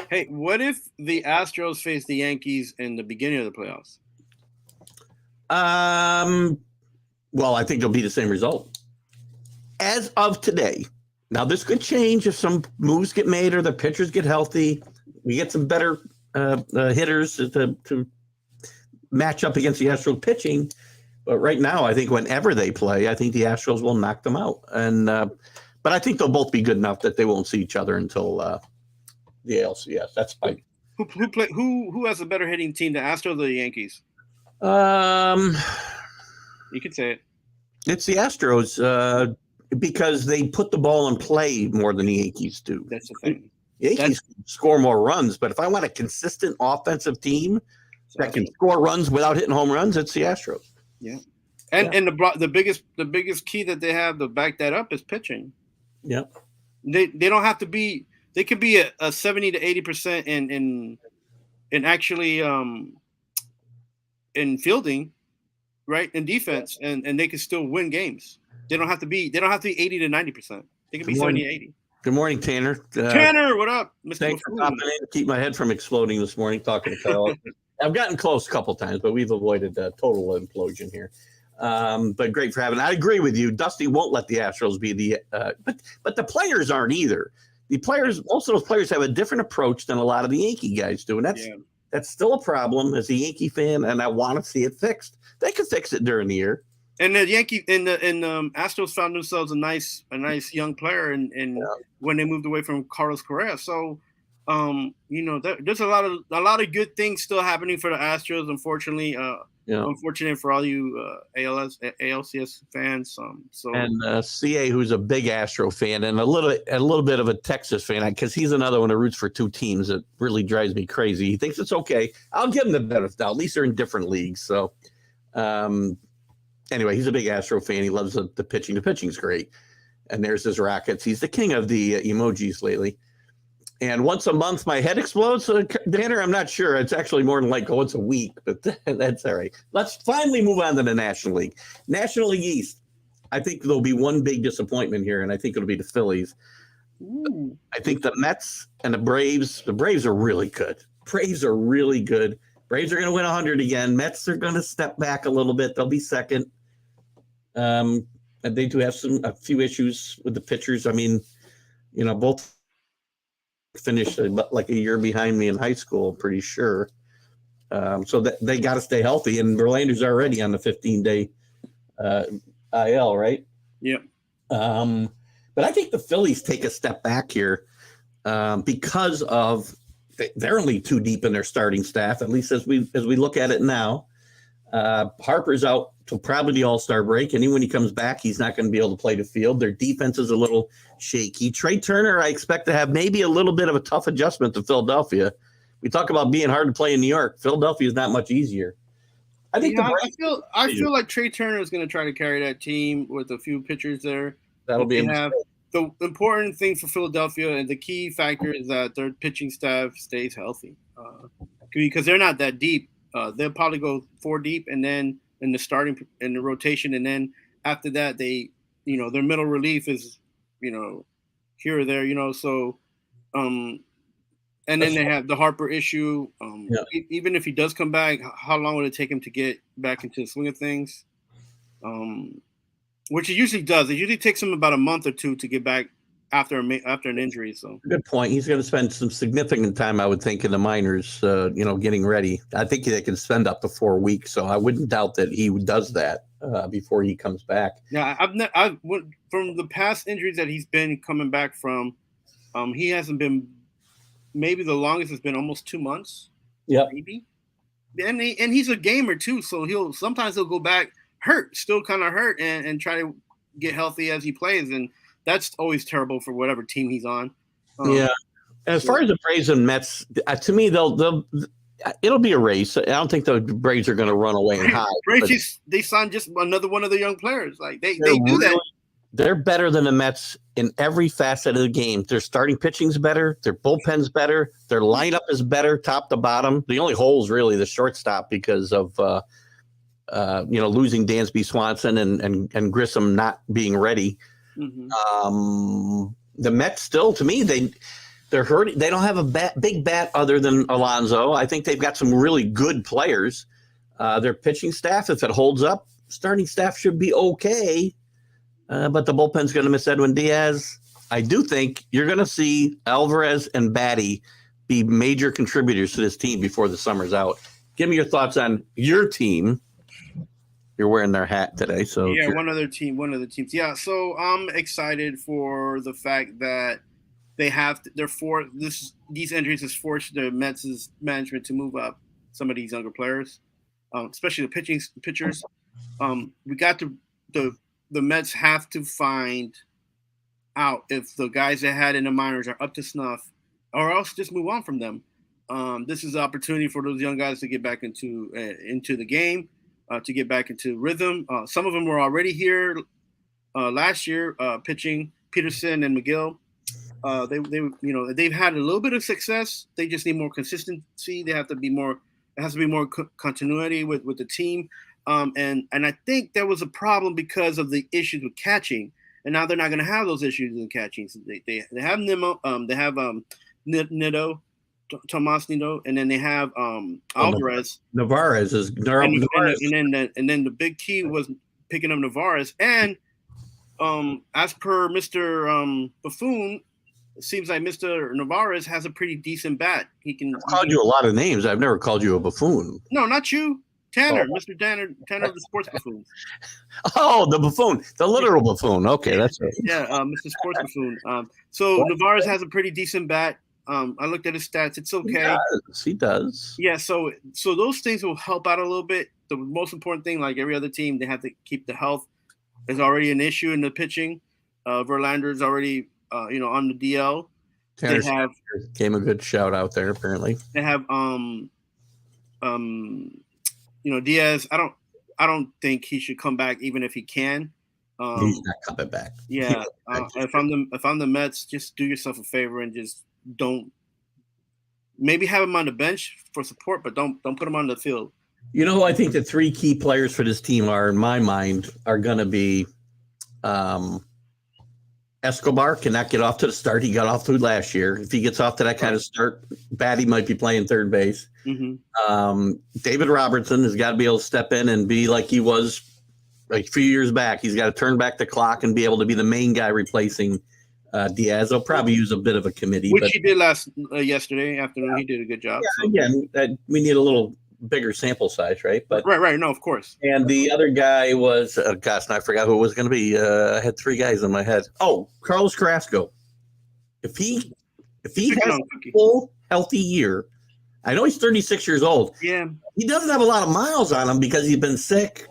Hey, what if the Astros face the Yankees in the beginning of the playoffs? Well, I think it'll be the same result. As of today, now this could change if some moves get made or the pitchers get healthy. We get some better hitters to match up against the Astros pitching. But right now, I think whenever they play, I think the Astros will knock them out. And but I think they'll both be good enough that they won't see each other until the ALCS. That's fine. Who has a better hitting team, the Astros or the Yankees? You could say it. It's the Astros because they put the ball in play more than the Yankees do. That's the thing. Yankees score more runs, but if I want a consistent offensive team, that can score runs without hitting home runs, it's the Astros. Yeah. And the biggest key that they have to back that up is pitching. Yep. They don't have to be. They could be a 70 to 80% in actually in fielding, right, in defense, and they can still win games. They don't have to be 80 to 90%. They can be 70 to 80. Good morning, Tanner. Tanner, what up, Mr. Thanks for popping in to keep my head from exploding this morning. Talking to Kyle, I've gotten close a couple times, but we've avoided a total implosion here. But great for having. I agree with you. Dusty won't let the Astros be the, but the players aren't either. The players, most of those players have a different approach than a lot of the Yankee guys do, and that's still a problem as a Yankee fan. And I want to see it fixed. They could fix it during the year. And the Astros found themselves a nice young player, and when they moved away from Carlos Correa. So, there's a lot of good things still happening for the Astros. Unfortunately, unfortunate for all you ALCS fans. And CA, who's a big Astro fan and a little bit of a Texas fan, because he's another one that roots for two teams. That really drives me crazy. He thinks it's okay. I'll give him the benefit now. At least they're in different leagues. So. Anyway, he's a big Astro fan. He loves the pitching. The pitching's great. And there's his Rockets. He's the king of the emojis lately. And once a month, my head explodes. So, Danner, I'm not sure. It's actually more than like once a week, but that's all right. Let's finally move on to the National League. National League East, I think there'll be one big disappointment here, and I think it'll be the Phillies. Ooh. I think the Mets and the Braves are really good. Braves are really good. Braves are going to win 100 again. Mets are going to step back a little bit. They'll be second. And they do have a few issues with the pitchers. I mean, both finished like a year behind me in high school, pretty sure. So that they got to stay healthy. And Verlander's already on the 15-day IL, right? Yeah. But I think the Phillies take a step back here because of they're only too deep in their starting staff, at least as we look at it now. Harper's out till probably the All-Star break, and even when he comes back, he's not going to be able to play the field. Their defense is a little shaky. Trey Turner, I expect to have maybe a little bit of a tough adjustment to Philadelphia. We talk about being hard to play in New York. Philadelphia is not much easier. I think I feel like Trey Turner is going to try to carry that team with a few pitchers there. That'll be the important thing for Philadelphia, and the key factor is that their pitching staff stays healthy, because they're not that deep. They'll probably go 4 deep, and then in the rotation, and then after that, they, their middle relief is, here or there, so, and then they have the Harper issue. Even if he does come back, how long would it take him to get back into the swing of things? Which it usually does. It usually takes him about a month or two to get back after an injury. So good point. He's going to spend some significant time, I would think, in the minors, getting ready. I think they can spend up to 4 weeks. So I wouldn't doubt that he does that before he comes back. Yeah, from the past injuries that he's been coming back from, he hasn't been. Maybe the longest has been almost 2 months. Yeah, maybe. And he's a gamer too, so he'll go back hurt, still kind of hurt, and try to get healthy as he plays, and that's always terrible for whatever team he's on. As far as the Braves and Mets, to me, it'll be a race. I don't think the Braves are going to run away and hide. Braves, they signed just another one of the young players. Like they do that. They're better than the Mets in every facet of the game. Their starting pitching's better. Their bullpen's better. Their lineup is better, top to bottom. The only hole is really the shortstop because of losing Dansby Swanson and Grissom not being ready. Mm-hmm. The Mets still, to me, they're hurting. They don't have a big bat other than Alonso. I think they've got some really good players. Their pitching staff, if it holds up, starting staff should be okay. But the bullpen's going to miss Edwin Diaz. I do think you're going to see Alvarez and Batty be major contributors to this team before the summer's out. Give me your thoughts on your team. You're wearing their hat today, so yeah, one of the teams. Yeah, so I'm excited for the fact that these injuries has forced the Mets' management to move up some of these younger players, especially the pitchers. We got the Mets have to find out if the guys they had in the minors are up to snuff, or else just move on from them. This is an opportunity for those young guys to get back into the game, to get back into rhythm. Some of them were already here last year, pitching. Peterson and McGill. They've had a little bit of success. They just need more consistency. They have to be more. It has to be more continuity with the team. And I think there was a problem because of the issues with catching, and now they're not going to have those issues in catching. So they have Nemo, they have Nido, Tomas Nido, and then they have Alvarez. Narvaez is and then the big key was picking up Narvaez. And as per Mr. Buffoon, it seems like Mr. Narvaez has a pretty decent bat. I've called you a lot of names. I've never called you a buffoon. No, not you. Tanner, Mr. Tanner of the Sports Buffoon. Oh, the buffoon, the literal buffoon. Okay, that's right. Yeah, Mr. Sports Buffoon. So Narvaez has a pretty decent bat. I looked at his stats. It's okay. He does. Yeah, so those things will help out a little bit. The most important thing, like every other team, they have to keep the health. There's already an issue in the pitching. Verlander's already, on the DL. Tanner came a good shout out there. Apparently, they have Diaz. I don't think he should come back, even if he can. He's not coming back. Yeah. If I'm the Mets, just do yourself a favor and just don't. Maybe have him on the bench for support, but don't put him on the field. I think the three key players for this team in my mind, are going to be Escobar cannot get off to the start he got off to last year. If he gets off to that kind of start, Batty might be playing third base. Mm-hmm. David Robertson has got to be able to step in and be like he was like a few years back. He's got to turn back the clock and be able to be the main guy replacing Diaz. They'll probably use a bit of a committee. Which he did yesterday afternoon. Yeah. He did a good job. Yeah, so. Again, we need a little bigger sample size, right? But right. No, of course. And the other guy was, I forgot who it was going to be. I had three guys in my head. Oh, Carlos Carrasco. If he has a full healthy year, I know he's 36 years old. Yeah, he doesn't have a lot of miles on him because he's been sick.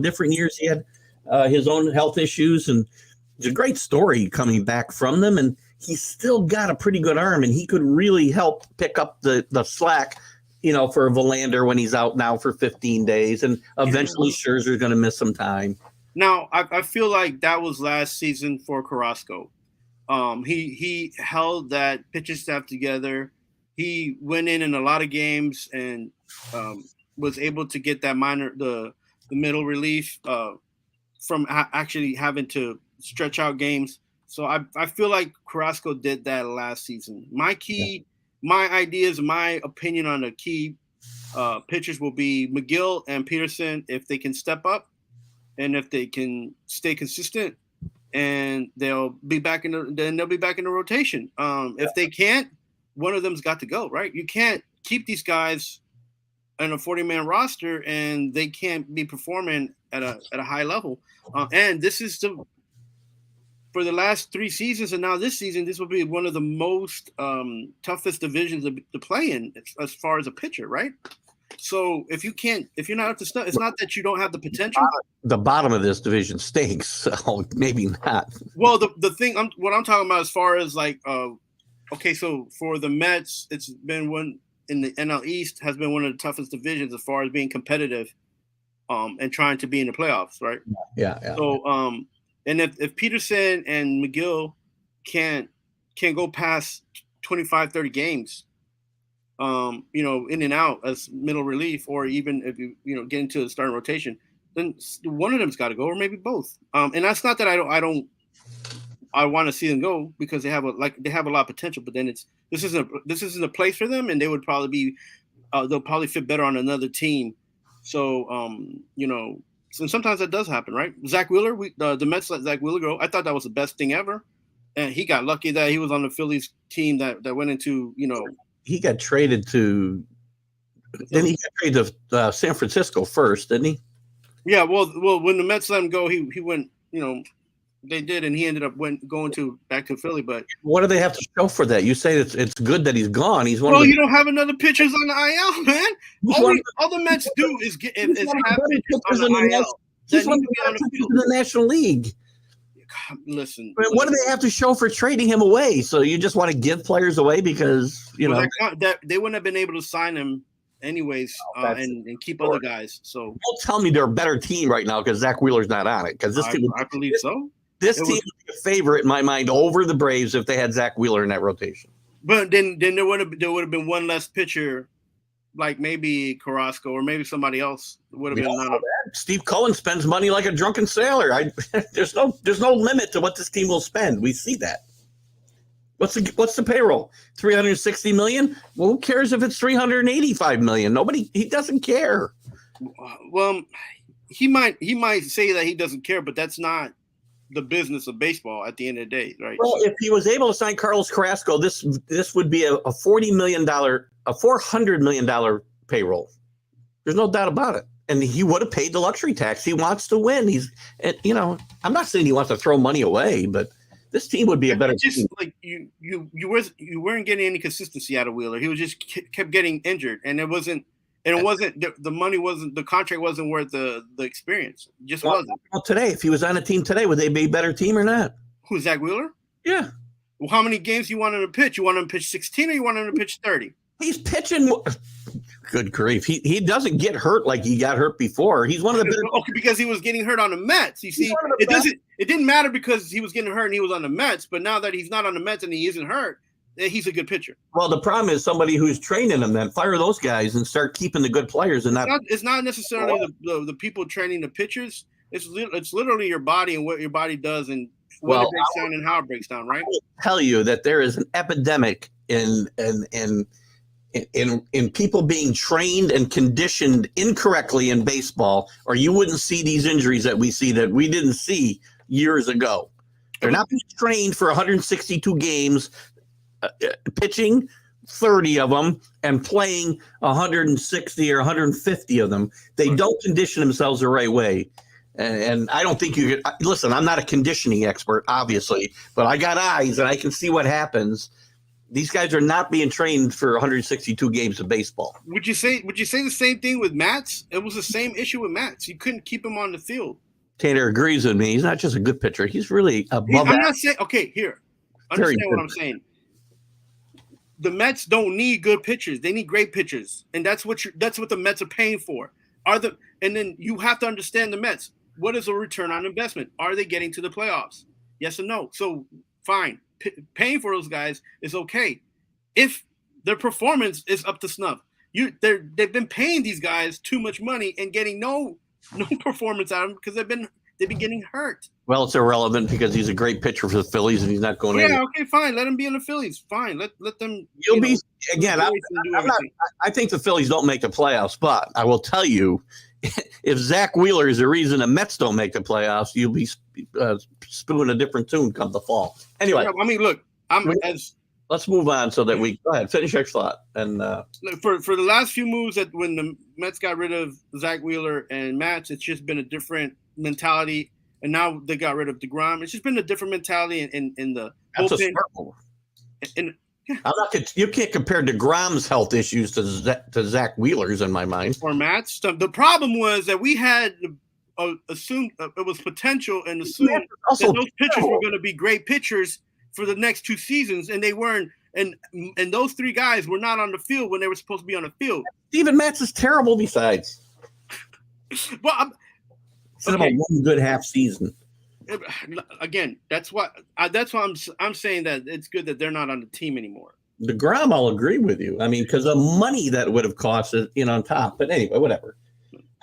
Different years he had his own health issues, and it's a great story coming back from them. And he's still got a pretty good arm, and he could really help pick up the slack. For Verlander when he's out now for 15 days, and eventually Scherzer's going to miss some time. Now, I feel like that was last season for Carrasco. He held that pitching staff together. He went in a lot of games and was able to get that the middle relief from actually having to stretch out games. So I feel like Carrasco did that last season. My ideas, my opinion on the key pitchers will be McGill and Peterson if they can step up and if they can stay consistent, and they'll be back in the rotation. If they can't, one of them's got to go, right? You can't keep these guys on a 40-man roster and they can't be performing at a high level. And this is for the last 3 seasons, and now this season, this will be one of the most toughest divisions to play in as far as a pitcher, right? So if you're not up to stuff, it's not that you don't have the potential. The bottom of this division stinks, so maybe not. Well, the thing what I'm talking about as far as like, so for the Mets, it's been one in the NL East has been one of the toughest divisions as far as being competitive, and trying to be in the playoffs, right? Yeah. So and if Peterson and McGill can't go past 25, 30 games, in and out as middle relief, or even if you get into the starting rotation, then one of them's got to go, or maybe both. And that's not that I want to see them go, because they have a lot of potential, but then this isn't a place for them, and they would probably be they'll probably fit better on another team. So and sometimes that does happen, right? Zach Wheeler, the Mets let Zach Wheeler go. I thought that was the best thing ever, and he got lucky that he was on the Phillies team that went into He got traded to. Then he got traded to San Francisco first, didn't he? Yeah, well, when the Mets let him go, he went. They did, and he ended up going back to Philly. But what do they have to show for that? You say it's good that he's gone. He's one. Well, you don't have another pitchers on the IL, man. All the Mets do is have pitchers on the IL. He's one of the pitchers in the National League. listen. I mean, what do they have to show for trading him away? So you just want to give players away because that they wouldn't have been able to sign him anyways, and keep other guys. So don't tell me they're a better team right now because Zach Wheeler's not on it. Because this team, I believe so. This team would be a favorite in my mind over the Braves if they had Zach Wheeler in that rotation. But then there would have been one less pitcher, like maybe Carrasco or maybe somebody else would have been. Steve Cohen spends money like a drunken sailor. There's no limit to what this team will spend. We see that. What's the payroll? $360 million? Well, who cares if it's $385 million? He doesn't care. Well, he might say that he doesn't care, but that's not the business of baseball at the end of the day, right? Well, if he was able to sign Carlos Carrasco, this would be a $400 million payroll. There's no doubt about it. And he would have paid the luxury tax. He wants to win. I'm not saying he wants to throw money away, but this team would be a better team. Like you weren't getting any consistency out of Wheeler. He was just kept getting injured, and it wasn't the money wasn't, the contract wasn't worth the experience. It just wasn't. Well, today, if he was on a team today, would they be a better team or not? Who's Zach Wheeler? Yeah. Well, how many games you want him to pitch? You want him to pitch 16 or you want him to pitch 30? He's pitching. Good grief. He doesn't get hurt like he got hurt before. He's one of the better. Okay, because he was getting hurt on the Mets. You see, it didn't matter because he was getting hurt and he was on the Mets, but now that he's not on the Mets and he isn't hurt, he's a good pitcher. Well, the problem is somebody who's training him, then fire those guys and start keeping the good players. And it's not necessarily the people training the pitchers. It's literally your body and what your body does and when it breaks down and how it breaks down, right? I will tell you that there is an epidemic in people being trained and conditioned incorrectly in baseball, or you wouldn't see these injuries that we see that we didn't see years ago. They're not being trained for 162 games, pitching 30 of them and playing 160 or 150 of them. They don't condition themselves the right way. And I don't think you could listen. I'm not a conditioning expert, obviously, but I got eyes and I can see what happens. These guys are not being trained for 162 games of baseball. Would you say the same thing with Matz? It was the same issue with Matz. You couldn't keep him on the field. Tanner agrees with me. He's not just a good pitcher. He's really above. I'm not saying here. Understand what I'm saying. The Mets don't need good pitchers. They need great pitchers, and that's what the Mets are paying for. And then you have to understand the Mets. What is a return on investment? Are they getting to the playoffs? Yes or no? So fine. Paying for those guys is okay if their performance is up to snuff. They've been paying these guys too much money and getting no performance out of them because they've been getting hurt. Well, it's irrelevant because he's a great pitcher for the Phillies and he's not going. Yeah, okay, fine. Let him be in the Phillies. Fine, let them. You'll be again. I think the Phillies don't make the playoffs, but I will tell you, if Zach Wheeler is the reason the Mets don't make the playoffs, you'll be spewing a different tune come the fall. Anyway, yeah, I mean, look, let's move on so that we go ahead, finish your thought. And for the last few moves that when the Mets got rid of Zach Wheeler and Matz, it's just been a different mentality. And now they got rid of DeGrom. It's just been a different mentality in the that's bullpen. a smart move. You can't compare DeGrom's health issues to Zach Wheeler's in my mind. Or Matz. The problem was that we had assumed it was potential and assumed that those pitchers were going to be great pitchers for the next 2 seasons, and they weren't. And those 3 guys were not on the field when they were supposed to be on the field. Steven Matz is terrible. Besides, well, about one good half season. Again, that's why I'm saying that it's good that they're not on the team anymore. DeGrom, I'll agree with you. I mean, because of money that would have cost it, on top. But anyway, whatever.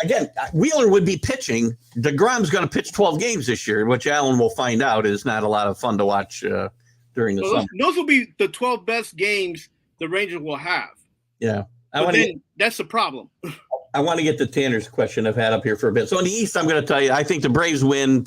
Again, Wheeler would be pitching. DeGrom's going to pitch 12 games this year, which Alan will find out is not a lot of fun to watch during the summer. Those will be the 12 best games the Rangers will have. Yeah. That's the problem. I want to get to Tanner's question I've had up here for a bit. So in the East, I'm going to tell you, I think the Braves win,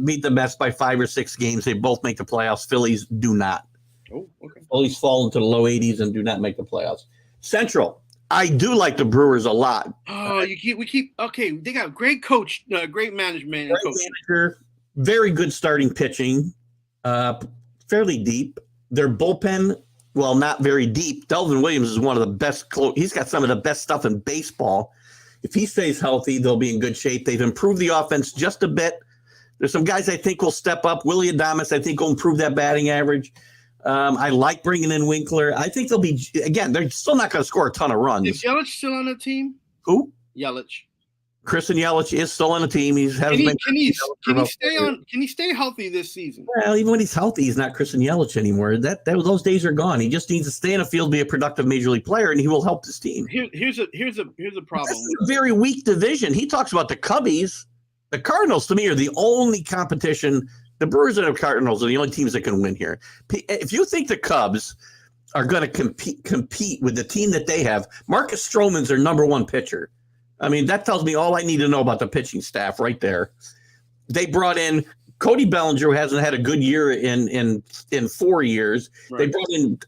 beat the Mets by 5 or 6 games. They both make the playoffs. Phillies do not. Oh, okay. Phillies fall into the low 80s and do not make the playoffs. Central, I do like the Brewers a lot. Oh, okay. They got great coach, great management. Great manager, very good starting pitching, fairly deep. Their bullpen, well, not very deep. Delvin Williams is one of the best. He's got some of the best stuff in baseball. If he stays healthy, they'll be in good shape. They've improved the offense just a bit. There's some guys I think will step up. Willie Adames, I think, will improve that batting average. I like bringing in Winkler. I think they'll be, again, they're still not going to score a ton of runs. Is Yelich still on the team? Who? Yelich. Christian Yelich is still on the team. Can he stay healthy this season? Well, even when he's healthy, he's not Christian Yelich anymore. Those days are gone. He just needs to stay in the field, be a productive major league player, and he will help his team. Here's a problem. This is a very weak division. He talks about the Cubbies. The Cardinals, to me, are the only competition. The Brewers and the Cardinals are the only teams that can win here. If you think the Cubs are going to compete with the team that they have, Marcus Stroman's their number one pitcher. I mean, that tells me all I need to know about the pitching staff right there. They brought in Cody Bellinger, who hasn't had a good year in 4 years. Right. They brought in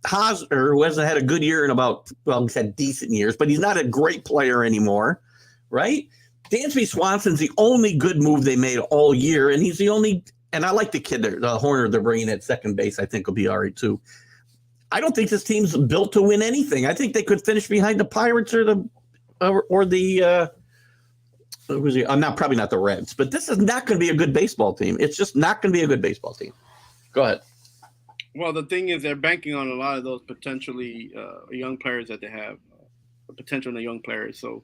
Hosmer, who hasn't had a good year in he's had decent years, but he's not a great player anymore, right? Dansby Swanson's the only good move they made all year, and he's the only – and I like the kid, the Horner they're bringing at second base. I think will be all right too. I don't think this team's built to win anything. I think they could finish behind the Pirates or the probably not the Reds, but this is not going to be a good baseball team. It's just not going to be a good baseball team. Go ahead. Well, the thing is, they're banking on a lot of those potentially young players that they have, potential in the young players. So,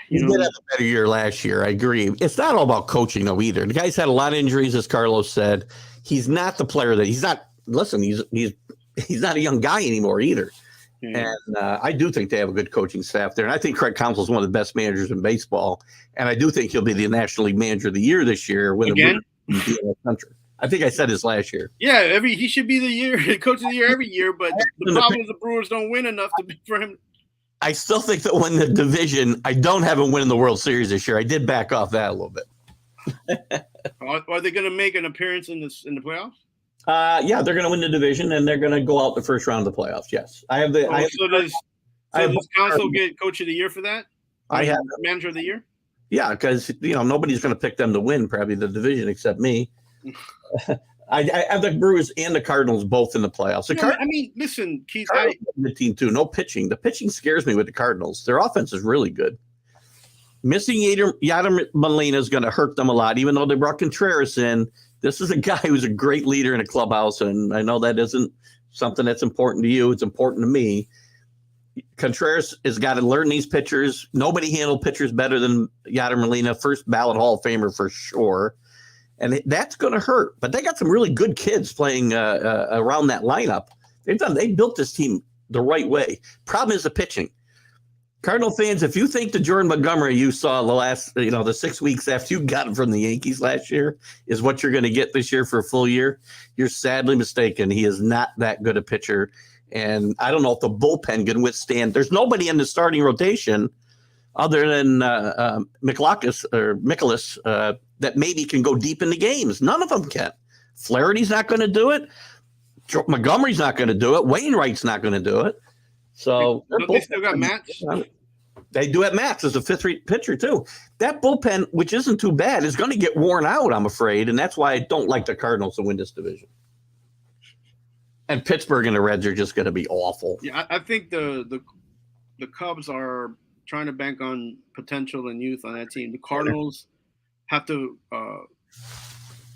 he did have a better year last year. I agree. It's not all about coaching though either. The guy's had a lot of injuries, as Carlos said. He's not the player that he's not. Listen, he's not a young guy anymore either. And I do think they have a good coaching staff there. And I think Craig Counsell is one of the best managers in baseball. And I do think he'll be the National League Manager of the Year this year. Again? Country. I think I said this last year. Yeah, he should be the coach of the year every year. But the problem is the Brewers don't win enough to be for him. I still think that win the division. I don't have him winning the World Series this year. I did back off that a little bit. Are they going to make an appearance in the playoffs? Yeah, they're going to win the division, and they're going to go out the first round of the playoffs. Yes, I have the. Does Counsell get Coach of the Year for that? I have Manager of the Year. Yeah, because nobody's going to pick them to win probably the division except me. I have the Brewers and the Cardinals both in the playoffs. Listen, Keith, the team too. No pitching. The pitching scares me with the Cardinals. Their offense is really good. Missing Yadier Molina is going to hurt them a lot, even though they brought Contreras in. This is a guy who's a great leader in a clubhouse, and I know that isn't something that's important to you. It's important to me. Contreras has got to learn these pitchers. Nobody handled pitchers better than Yadier Molina, first ballot Hall of Famer for sure. And that's going to hurt. But they got some really good kids playing around that lineup. They built this team the right way. Problem is the pitching. Cardinal fans, if you think the Jordan Montgomery you saw the last, the 6 weeks after you got him from the Yankees last year is what you're going to get this year for a full year, you're sadly mistaken. He is not that good a pitcher. And I don't know if the bullpen can withstand. There's nobody in the starting rotation other than Mikolas that maybe can go deep into games. None of them can. Flaherty's not going to do it. Montgomery's not going to do it. Wainwright's not going to do it. So they still got Matz. They do have Matz as a fifth pitcher too. That bullpen, which isn't too bad, is going to get worn out, I'm afraid, and that's why I don't like the Cardinals to win this division. And Pittsburgh and the Reds are just going to be awful. Yeah, I think the Cubs are trying to bank on potential and youth on that team. The Cardinals have to.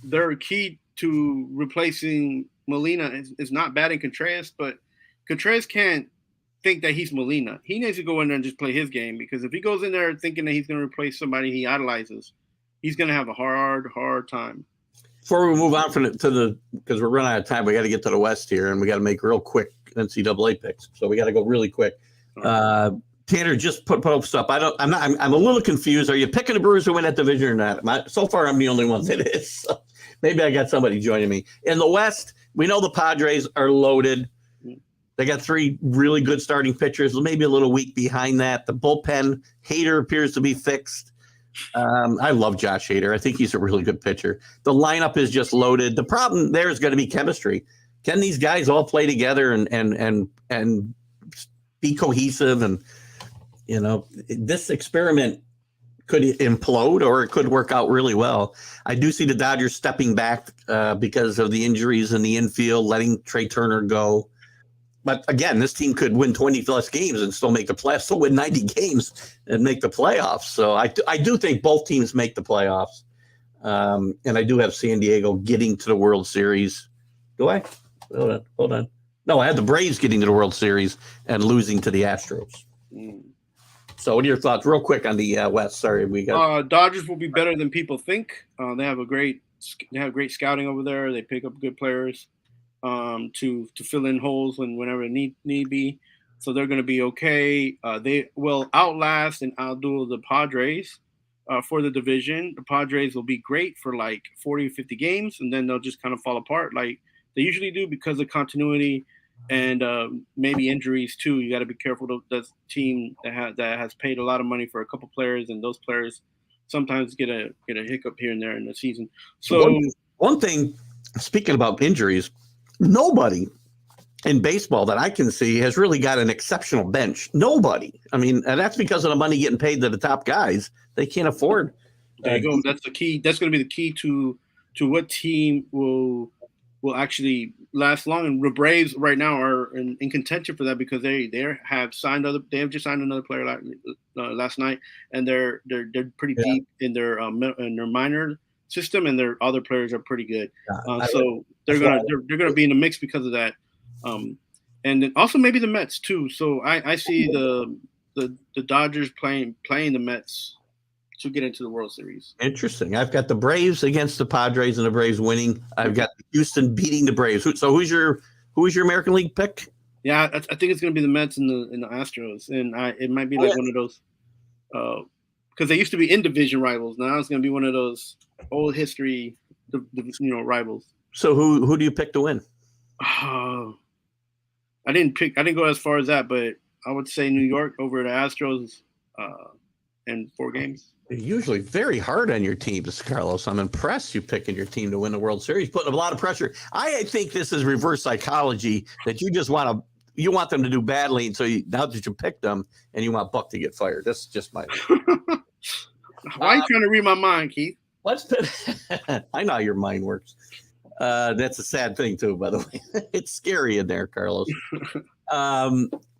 Their key to replacing Molina is not batting Contreras, but Contreras can't think that he's Molina. He needs to go in there and just play his game, because if he goes in there thinking that he's going to replace somebody he idolizes, he's going to have a hard time. Before we move on because we're running out of time, we got to get to the West here, and we got to make real quick NCAA picks. So we got to go really quick. Tanner, just put up stuff. I'm a little confused. Are you picking the Brewers to win that division or not? So far, I'm the only one that is. So maybe I got somebody joining me. In the West, we know the Padres are loaded. They got 3 really good starting pitchers, maybe a little weak behind that. The bullpen, Hader appears to be fixed. I love Josh Hader. I think he's a really good pitcher. The lineup is just loaded. The problem there is going to be chemistry. Can these guys all play together and be cohesive? And, this experiment could implode or it could work out really well. I do see the Dodgers stepping back because of the injuries in the infield, letting Trey Turner go. but again, this team could win 20 plus games and still make the playoffs, still win 90 games and make the playoffs. So I do think both teams make the playoffs. And I do have San Diego getting to the World Series. Do I? Hold on. No, I had the Braves getting to the World Series and losing to the Astros. So what are your thoughts real quick on the West? Sorry, we got Dodgers will be better than people think. They have great scouting over there. They pick up good players to fill in holes whenever need be. So they're going to be okay. They will outlast and outduel the Padres for the division. The Padres will be great for like 40 or 50 games, and then they'll just kind of fall apart like they usually do because of continuity and maybe injuries too. You got to be careful. That's a team that has paid a lot of money for a couple players, and those players sometimes get a hiccup here and there in the season. So one thing, speaking about injuries, nobody in baseball that I can see has really got an exceptional bench. Nobody. I mean, and that's because of the money getting paid to the top guys. They can't afford. There you go. That's the key. That's going to be the key to what team will actually last long. And the Braves right now are in contention for that because they have just signed another player last night, and they're pretty deep in their minor system, and their other players are pretty good. So they're gonna be in the mix because of that. And then also maybe the Mets too. So I see the Dodgers playing the Mets to get into the World Series. Interesting. I've got the Braves against the Padres and the Braves winning. I've got Houston beating the Braves. So who's your American League pick? Yeah, I think it's going to be the Mets and the Astros, and it might be like one of those because they used to be in division rivals. Now it's going to be one of those old history, rivals. So who do you pick to win? I didn't go as far as that, but I would say New York over the Astros in 4 games. You're usually very hard on your teams, Carlos. I'm impressed you picking your team to win the World Series, putting a lot of pressure. I think this is reverse psychology that you just want them to do badly, and so now that you picked them, and you want Buck to get fired. That's just my. Why are you trying to read my mind, Keith? I know how your mind works. That's a sad thing too, by the way. It's scary in there, Carlos.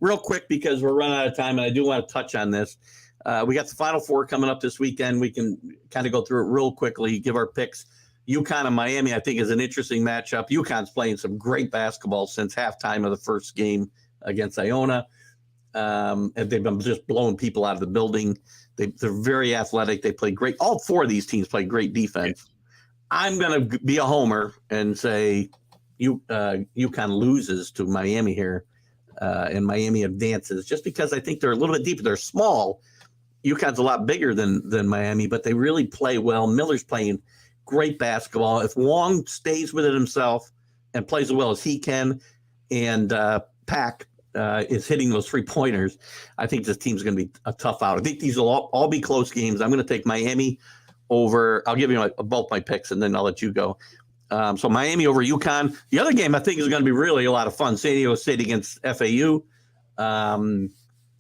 Real quick, because we're running out of time, and I do want to touch on this. We got the Final Four coming up this weekend. We can kind of go through it real quickly, give our picks. UConn and Miami, I think, is an interesting matchup. UConn's playing some great basketball since halftime of the first game against Iona. And they've been just blowing people out of the building. They're very athletic. They play great. All 4 of these teams play great defense. I'm going to be a homer and say UConn loses to Miami here, and Miami advances just because I think they're a little bit deeper. They're small. UConn's a lot bigger than Miami, but they really play well. Miller's playing great basketball. If Wong stays with it himself and plays as well as he can, and Pack is hitting those 3-pointers, I think this team's going to be a tough out. I think these will all be close games. I'm going to take Miami over. I'll give you both my picks, and then I'll let you go. So Miami over UConn. The other game I think is going to be really a lot of fun. San Diego State against FAU.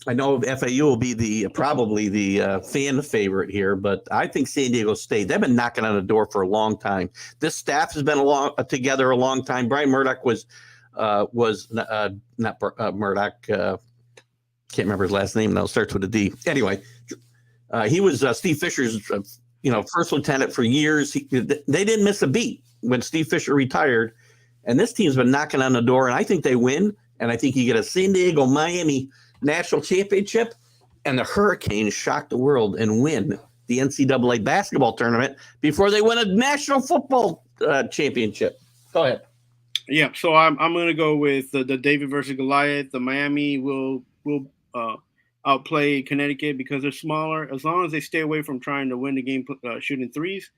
I know FAU will be probably the fan favorite here, but I think San Diego State, they've been knocking on the door for a long time. This staff has been together a long time. Brian Murdoch was not Murdoch. Can't remember his last name now. Starts with a D. Anyway, he was Steve Fisher's first lieutenant for years. They didn't miss a beat when Steve Fisher retired, and this team's been knocking on the door, and I think they win, and I think you get a San Diego Miami national championship, and the Hurricanes shock the world and win the NCAA basketball tournament before they win a national football championship. Go ahead. Yeah, so I'm going to go with the David versus Goliath. The Miami will outplay Connecticut because they're smaller. As long as they stay away from trying to win the game shooting threes,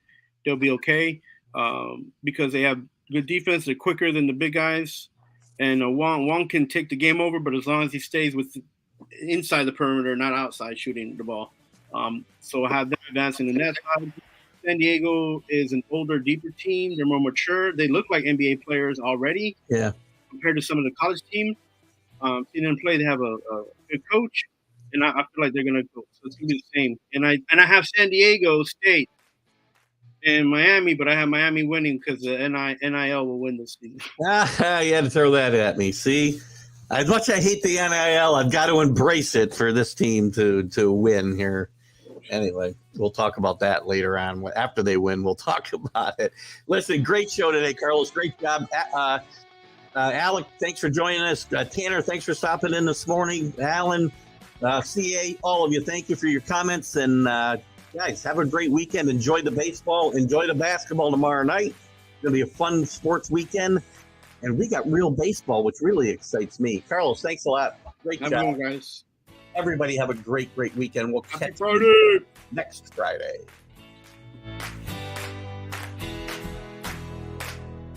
they'll be okay because they have good defense. They're quicker than the big guys. And Wong can take the game over, but as long as he stays inside the perimeter, not outside shooting the ball. So I have them advancing in that side. San Diego is an older, deeper team. They're more mature. They look like NBA players already. Yeah. Compared to some of the college teams. Seeing them play, they have a good coach, and I feel like they're going to go. So it's going to be the same. And I have San Diego State and Miami, but I have Miami winning because the NIL will win this season. You had to throw that at me. See, As much as I hate the NIL, I've got to embrace it for this team to win here. Anyway, we'll talk about that later on. After they win, we'll talk about it. Listen, great show today, Carlos. Great job. Alec, thanks for joining us. Tanner, thanks for stopping in this morning. Alan, CA, all of you, thank you for your comments. And guys, have a great weekend. Enjoy the baseball. Enjoy the basketball tomorrow night. It's going to be a fun sports weekend. And we got real baseball, which really excites me. Carlos, thanks a lot. Great job. Everyone, guys. Everybody have a great weekend. We'll catch Friday. you next Friday.